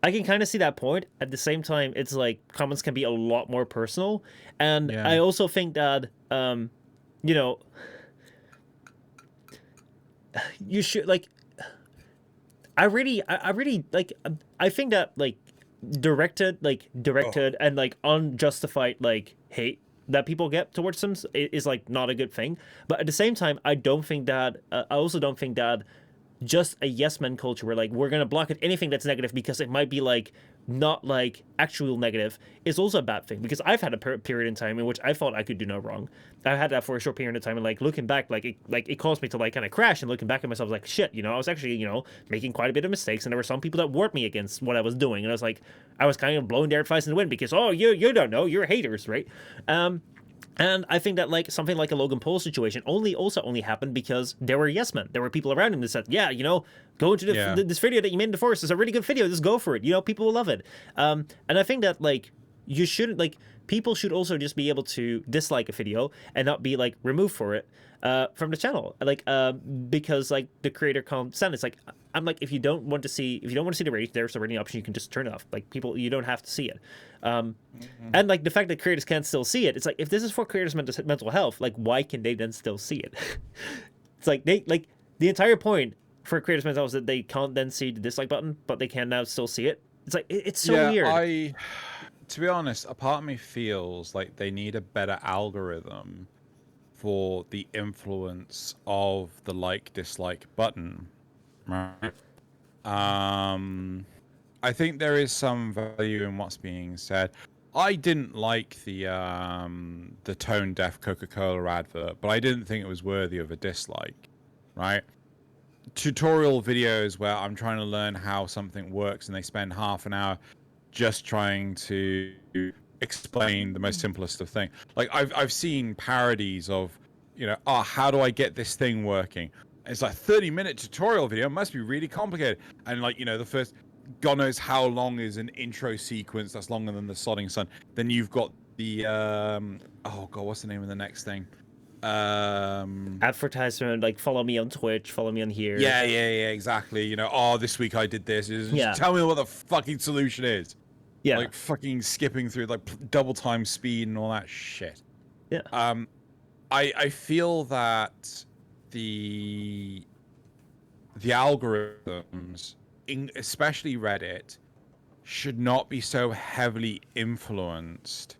Speaker 1: I can kind of see that point. At the same time, it's like comments can be a lot more personal, and
Speaker 2: Yeah.
Speaker 1: I also think that you know, you should like. I really like. I think that like directed and like unjustified like hate that people get towards them is like not a good thing. But at the same time, I don't think that. I also don't think that just a yes men culture where like we're gonna block at anything that's negative because it might be like not like actual negative is also a bad thing, because I've had a period in time in which I thought I could do no wrong. I had that for a short period of time, and like looking back, like it caused me to like kind of crash, and looking back at myself, I was like, shit, I was actually making quite a bit of mistakes, and there were some people that warned me against what I was doing, and I was like, I was kind of blowing their advice in the wind because you don't know, you're haters, right? And I think that like something like a Logan Paul situation only happened because there were yes men. There were people around him that said, yeah, go into this video that you made in the forest. It's a really good video. Just go for it. People will love it. And I think that like you shouldn't like people should also just be able to dislike a video and not be like removed for it from the channel. Like because like the creator consent. It's like I'm like if you don't want to see the rage, there's already an option you can just turn it off. Like you don't have to see it. And like the fact that creators can't still see it, it's like if this is for creators' mental health, like why can they then still see it? It's like the entire point for creators' mental health is that they can't then see the dislike button, but they can now still see it. It's like it's so weird.
Speaker 2: To be honest, a part of me feels like they need a better algorithm for the influence of the like dislike button, right? I think there is some value in what's being said. I didn't like the tone deaf Coca-Cola advert, but I didn't think it was worthy of a dislike, right? Tutorial videos where I'm trying to learn how something works and they spend half an hour just trying to explain the most simplest of things. Like I've seen parodies of, how do I get this thing working? It's like 30-minute tutorial video. It must be really complicated. And like, the first, God knows how long is an intro sequence that's longer than the sodding sun. Then you've got the, oh God, what's the name of the next thing?
Speaker 1: Advertisement, like follow me on Twitch, follow me on here.
Speaker 2: Yeah, exactly. This week I did this. Just tell me what the fucking solution is.
Speaker 1: Yeah.
Speaker 2: Like fucking skipping through like double time speed and all that shit.
Speaker 1: Yeah.
Speaker 2: I feel that the algorithms, especially Reddit, should not be so heavily influenced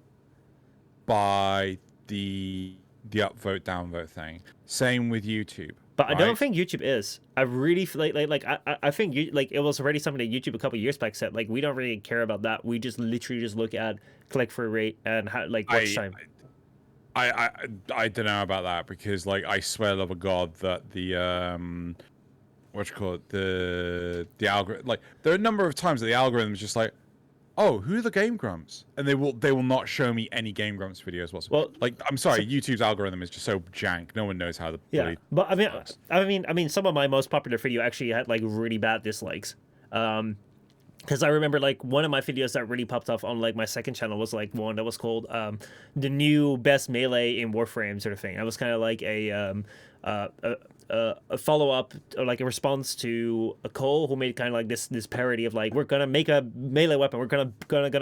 Speaker 2: by the upvote downvote thing. Same with YouTube.
Speaker 1: But
Speaker 2: right?
Speaker 1: I don't think YouTube is. I really feel like I think it was already something that YouTube a couple of years back said, like, we don't really care about that. We just literally just look at click-through rate and how, like, watch time.
Speaker 2: I don't know about that, because like I swear to God that the the algorithm, like there are a number of times that the algorithm is just like, oh, who are the Game Grumps? And they will not show me any Game Grumps videos whatsoever. Well, like, I'm sorry, YouTube's algorithm is just so jank. No one knows how the
Speaker 1: but I mean, some of my most popular video actually had like really bad dislikes. Because I remember like one of my videos that really popped off on like my second channel was like one that was called the new best melee in Warframe sort of thing. I was kind of like a follow-up, or like a response to a Cole who made kind of like this parody of like, we're gonna make a melee weapon, we're gonna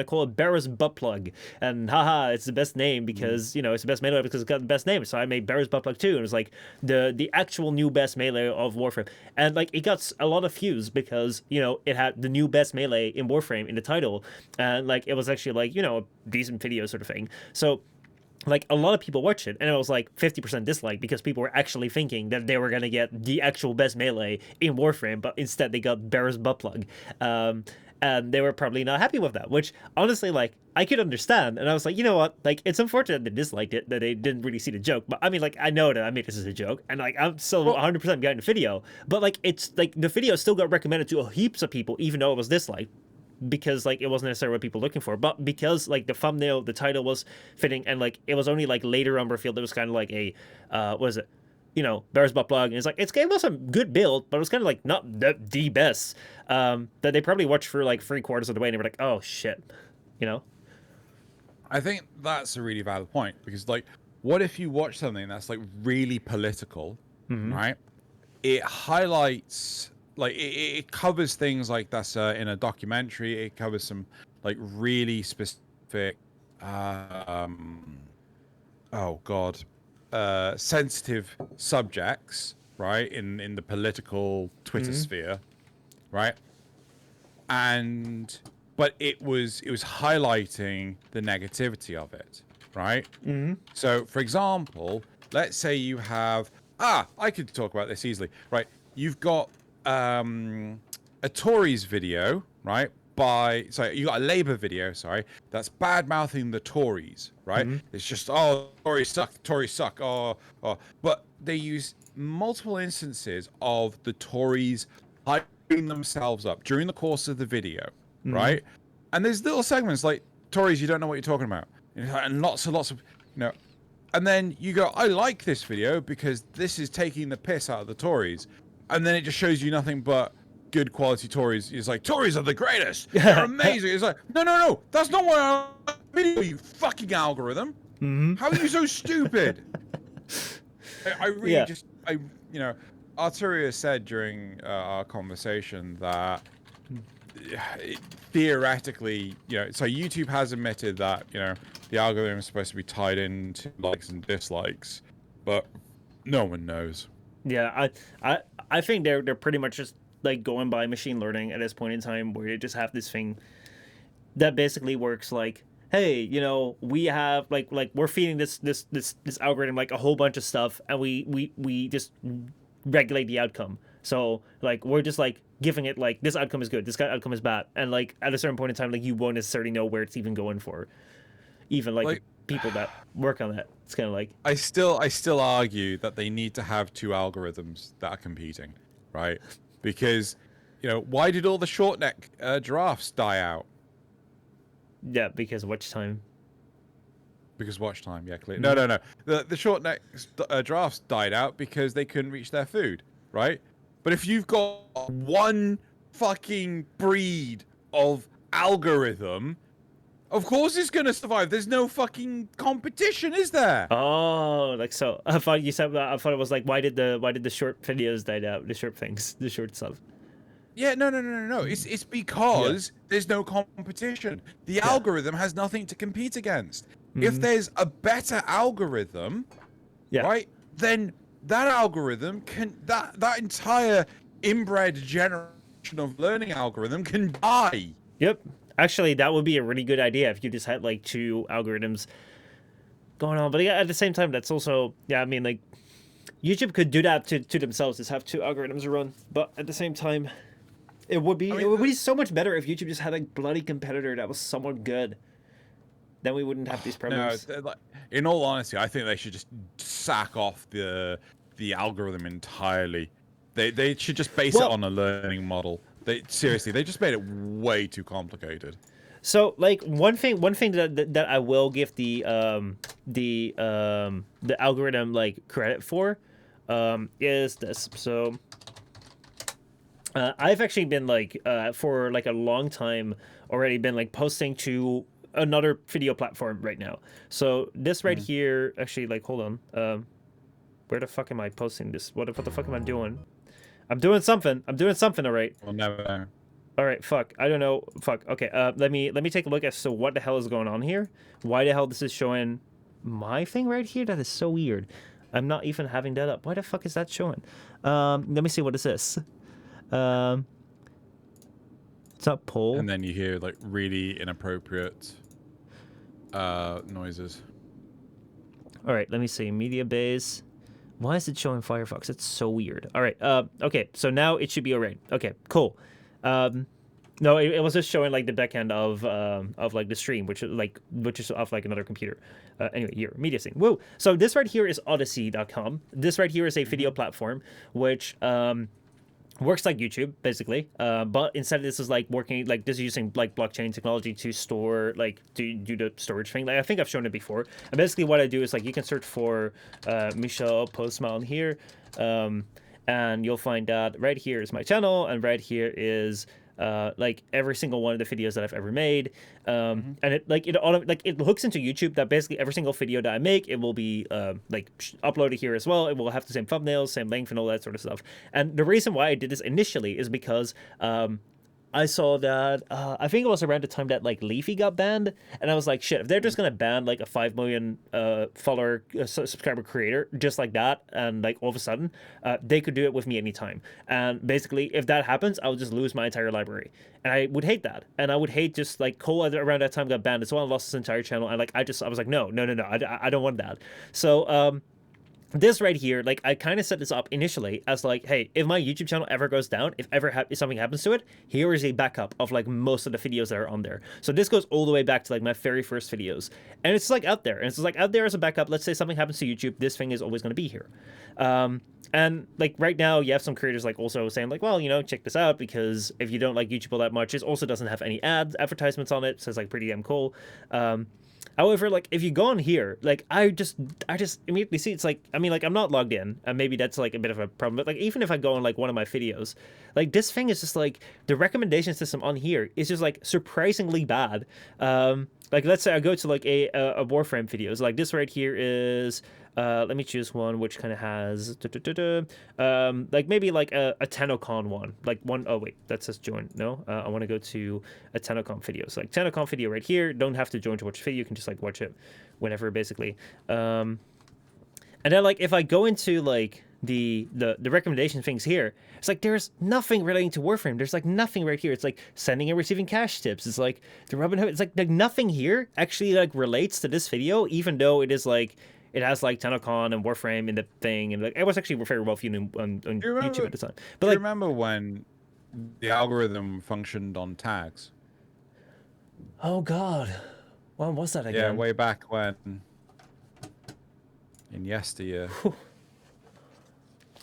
Speaker 1: call it Barra's butt plug, and haha, it's the best name because it's the best melee weapon because it's got the best name. So I made Barra's butt plug too, and it was like the actual new best melee of Warframe, and like it got a lot of views because it had the new best melee in Warframe in the title, and like it was actually like a decent video sort of thing. So like a lot of people watched it, and it was like 50% dislike because people were actually thinking that they were gonna get the actual best melee in Warframe, but instead they got Barra's butt plug. and they were probably not happy with that, which honestly, like, I could understand. And I was like, you know what, like, it's unfortunate they disliked it, that they didn't really see the joke, but I mean, like, I know that I made this as a joke, and like, I'm still 100% behind the video, but like, it's like the video still got recommended to heaps of people even though it was disliked, because like it wasn't necessarily what people were looking for, but because like the thumbnail, the title was fitting, and like it was only like later on revealed it was kind of like a what is it, you know, Bears Butt Plug, and it's like it was a good build, but it was kind of like not the best, that they probably watched for like 3/4 of the way and they were like, oh shit, you know.
Speaker 2: I think that's a really valid point, because like, what if you watch something that's like really political, right? It highlights, like, it covers things like that's in a documentary. It covers some like really specific, sensitive subjects, right? In the political Twitter sphere, right? But it was highlighting the negativity of it, right? So, for example, let's say you have I could talk about this easily, right? You've got a Tories video, right? You got a Labour video, sorry, that's bad mouthing the Tories, right? It's just, oh, Tories suck, oh. But they use multiple instances of the Tories hyping themselves up during the course of the video, right? And there's little segments like, Tories, you don't know what you're talking about, and lots of, you know. And then you go, I like this video because this is taking the piss out of the Tories. And then it just shows you nothing but good quality Tories. It's like, Tories are the greatest. They're amazing. It's like, no. That's not what I video, you fucking algorithm. How are you so stupid? I really you know, Arturia said during our conversation that theoretically, you know, so YouTube has admitted that, you know, the algorithm is supposed to be tied into likes and dislikes, but no one knows.
Speaker 1: Yeah, I think they're pretty much just like going by machine learning at this point in time, where they just have this thing that basically works like, hey, you know, we have like we're feeding this algorithm like a whole bunch of stuff, and we just regulate the outcome. So like we're just like giving it like, this outcome is good, this outcome is bad, and like at a certain point in time, like you won't necessarily know where it's even going for, even like people that work on that. It's kind of like,
Speaker 2: I still argue that they need to have two algorithms that are competing, right? Because, you know, why did all the short neck giraffes die out?
Speaker 1: yeah, because watch time.
Speaker 2: Because watch time, yeah, clearly. No. The short neck giraffes died out because they couldn't reach their food, right? But if you've got one fucking breed of algorithm, of course it's gonna survive. There's no fucking competition, is there?
Speaker 1: Oh, like, so I thought you said that. I thought it was like, why did the short videos die out? The short things, the short stuff.
Speaker 2: Yeah, no. It's because there's no competition. The algorithm has nothing to compete against. If there's a better algorithm, right, then that algorithm can, that entire inbred generation of learning algorithm can die.
Speaker 1: Yep. Actually, that would be a really good idea if you just had like two algorithms going on. But yeah, at the same time, that's also, I mean, like, YouTube could do that to themselves, just have two algorithms run. But at the same time, it would be so much better if YouTube just had a bloody competitor that was somewhat good. Then we wouldn't have these problems.
Speaker 2: No, like, in all honesty, I think they should just sack off the algorithm entirely. They should just base it on a learning model. They just made it way too complicated.
Speaker 1: So, like, one thing that I will give the algorithm like credit for is this. So I've actually been like for like a long time already been like posting to another video platform right now. So this right here, actually, like, hold on, where the fuck am I posting this? What the fuck am I doing? I'm doing something. All right.
Speaker 2: We'll never know.
Speaker 1: All right. Fuck. I don't know. Fuck. Okay. Let me take a look at what the hell is going on here. Why the hell this is showing my thing right here? That is so weird. I'm not even having that up. Why the fuck is that showing? Let me see what is this. It's not poll.
Speaker 2: And then you hear like really inappropriate noises.
Speaker 1: All right. Let me see. Media base. Why is it showing Firefox? It's so weird. All right. Okay. So now it should be all right. Okay. Cool. No, it was just showing like the back end of like the stream, which is off like another computer. Anyway, here, media scene. Whoa. So this right here is Odyssey.com. This right here is a video platform which works like YouTube basically, but instead this is like working like this is using like blockchain technology to store like to do the storage thing. Like I think I've shown it before. And basically what I do is like you can search for Michel Postma on here, and you'll find that right here is my channel, and right here is like every single one of the videos that I've ever made, and it hooks into YouTube. That basically every single video that I make, it will be uploaded here as well. It will have the same thumbnails, same length, and all that sort of stuff. And the reason why I did this initially is because I saw that I think it was around the time that like Leafy got banned, and I was like, shit, if they're just gonna ban like a 5 million follower subscriber creator just like that, and like all of a sudden they could do it with me anytime. And basically, if that happens, I'll just lose my entire library, and I would hate that. And I would hate just like Cole around that time got banned, so I lost his entire channel, and like I was like, no, I don't want that. So this right here, like I kind of set this up initially as like, hey, if my YouTube channel ever goes down, if something happens to it, here is a backup of like most of the videos that are on there. So this goes all the way back to like my very first videos, and it's like out there, and it's like out there as a backup. Let's say something happens to YouTube, this thing is always going to be here. And like right now, you have some creators like also saying like, well, check this out, because if you don't like YouTube all that much, it also doesn't have any advertisements on it, so it's like pretty damn cool. However, like if you go on here, like I just immediately see it's like, I mean, like I'm not logged in, and maybe that's like a bit of a problem. But like even if I go on like one of my videos, like this thing is just like the recommendation system on here is just like surprisingly bad. Like let's say I go to like a Warframe videos, like this right here is let me choose one which kind of has like maybe like a Tenocon one, like one. Oh wait, that says join. No, I want to go to a Tenocon video. So like Tenocon video right here. Don't have to join to watch the video. You can just like watch it whenever, basically. And then like if I go into like the recommendation things here, it's like there's nothing relating to Warframe. There's like nothing right here. It's like sending and receiving cash tips. It's like the Robin Hood. It's like nothing here actually like relates to this video, even though it is like it has like Tenocon and Warframe in the thing, and like it was actually very well viewed on YouTube at the time. But
Speaker 2: do you
Speaker 1: like,
Speaker 2: remember when the algorithm functioned on tags?
Speaker 1: oh god, when was that again?
Speaker 2: Yeah, way back when, in yesteryear.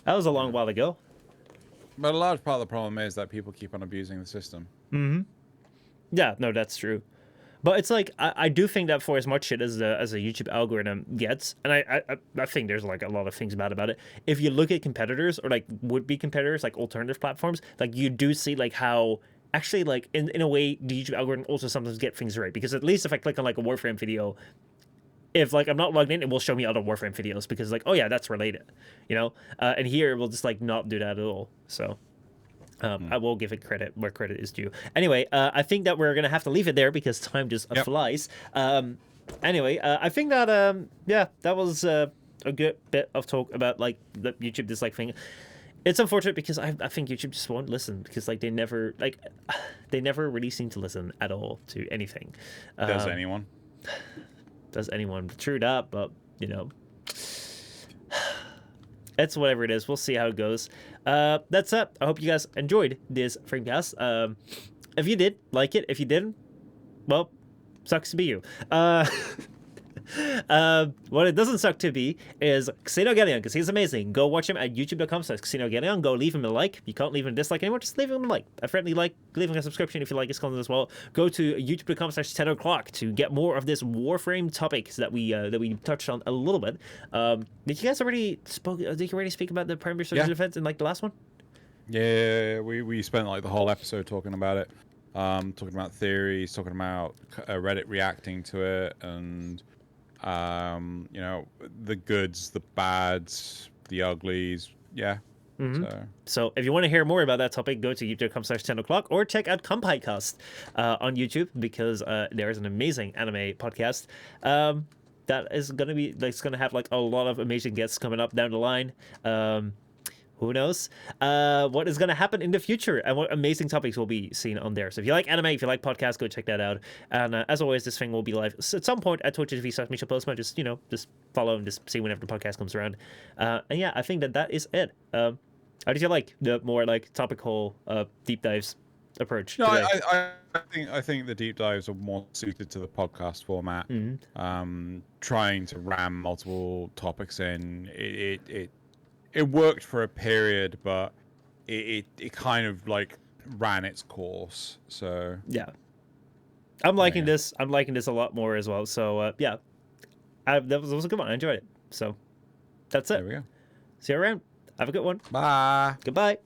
Speaker 1: That was a long while ago.
Speaker 2: But a large part of the problem is that people keep on abusing the system.
Speaker 1: Mm-hmm. Yeah, no, that's true. But it's like I do think that for as much shit as a YouTube algorithm gets, and I think there's like a lot of things bad about it. If you look at competitors or like would-be competitors, like alternative platforms, like you do see like how actually like in a way the YouTube algorithm also sometimes get things right, because at least if I click on like a Warframe video, if like I'm not logged in, it will show me other Warframe videos, because like, oh yeah, that's related, and here it will just like not do that at all. So I will give it credit where credit is due. Anyway, I think that we're gonna have to leave it there because time just flies. Anyway, I think that yeah, that was a good bit of talk about like the YouTube dislike thing. It's unfortunate because I think YouTube just won't listen, because like they never really seem to listen at all to anything.
Speaker 2: Does anyone?
Speaker 1: Does anyone? True that, but it's whatever it is. We'll see how it goes. That's it. I hope you guys enjoyed this FrameCast. If you did, like it. If you didn't, well, sucks to be you. What it doesn't suck to be is Xenogelion, because he's amazing. Go watch him at youtube.com/Xenogelion. Go leave him a like. You can't leave him a dislike anymore. Just leave him a like. A friendly like. Leave him a subscription if you like his content as well. Go to youtube.com/10o'clock to get more of this Warframe topics that we touched on a little bit. Did you guys already speak about the Prime Resurgence event in like the last one?
Speaker 2: Yeah, we spent like the whole episode talking about it. Talking about theories, talking about Reddit reacting to it, and the goods, the bads, the uglies. Yeah.
Speaker 1: Mm-hmm. So if you want to hear more about that topic, go to youtube.com/10o'clock or check out Compycast on YouTube, because there is an amazing anime podcast that is gonna be it's gonna have like a lot of amazing guests coming up down the line. Who knows what is going to happen in the future and what amazing topics will be seen on there. So if you like anime, if you like podcasts, go check that out. And as always, this thing will be live at some point at twitch.tv/MichelPostma. Just follow and just see whenever the podcast comes around. And yeah, I think that is it. How did you like the more like topical deep dives approach
Speaker 2: No,
Speaker 1: today.
Speaker 2: I think the deep dives are more suited to the podcast format.
Speaker 1: Mm-hmm.
Speaker 2: Trying to ram multiple topics in, it worked for a period, but it kind of like ran its course. So
Speaker 1: Yeah. I'm liking
Speaker 2: yeah.
Speaker 1: this. I'm liking this a lot more as well. So yeah, that was a good one. I enjoyed it. So that's
Speaker 2: There
Speaker 1: it.
Speaker 2: we go.
Speaker 1: See you around. Have a good one.
Speaker 2: Bye.
Speaker 1: Goodbye.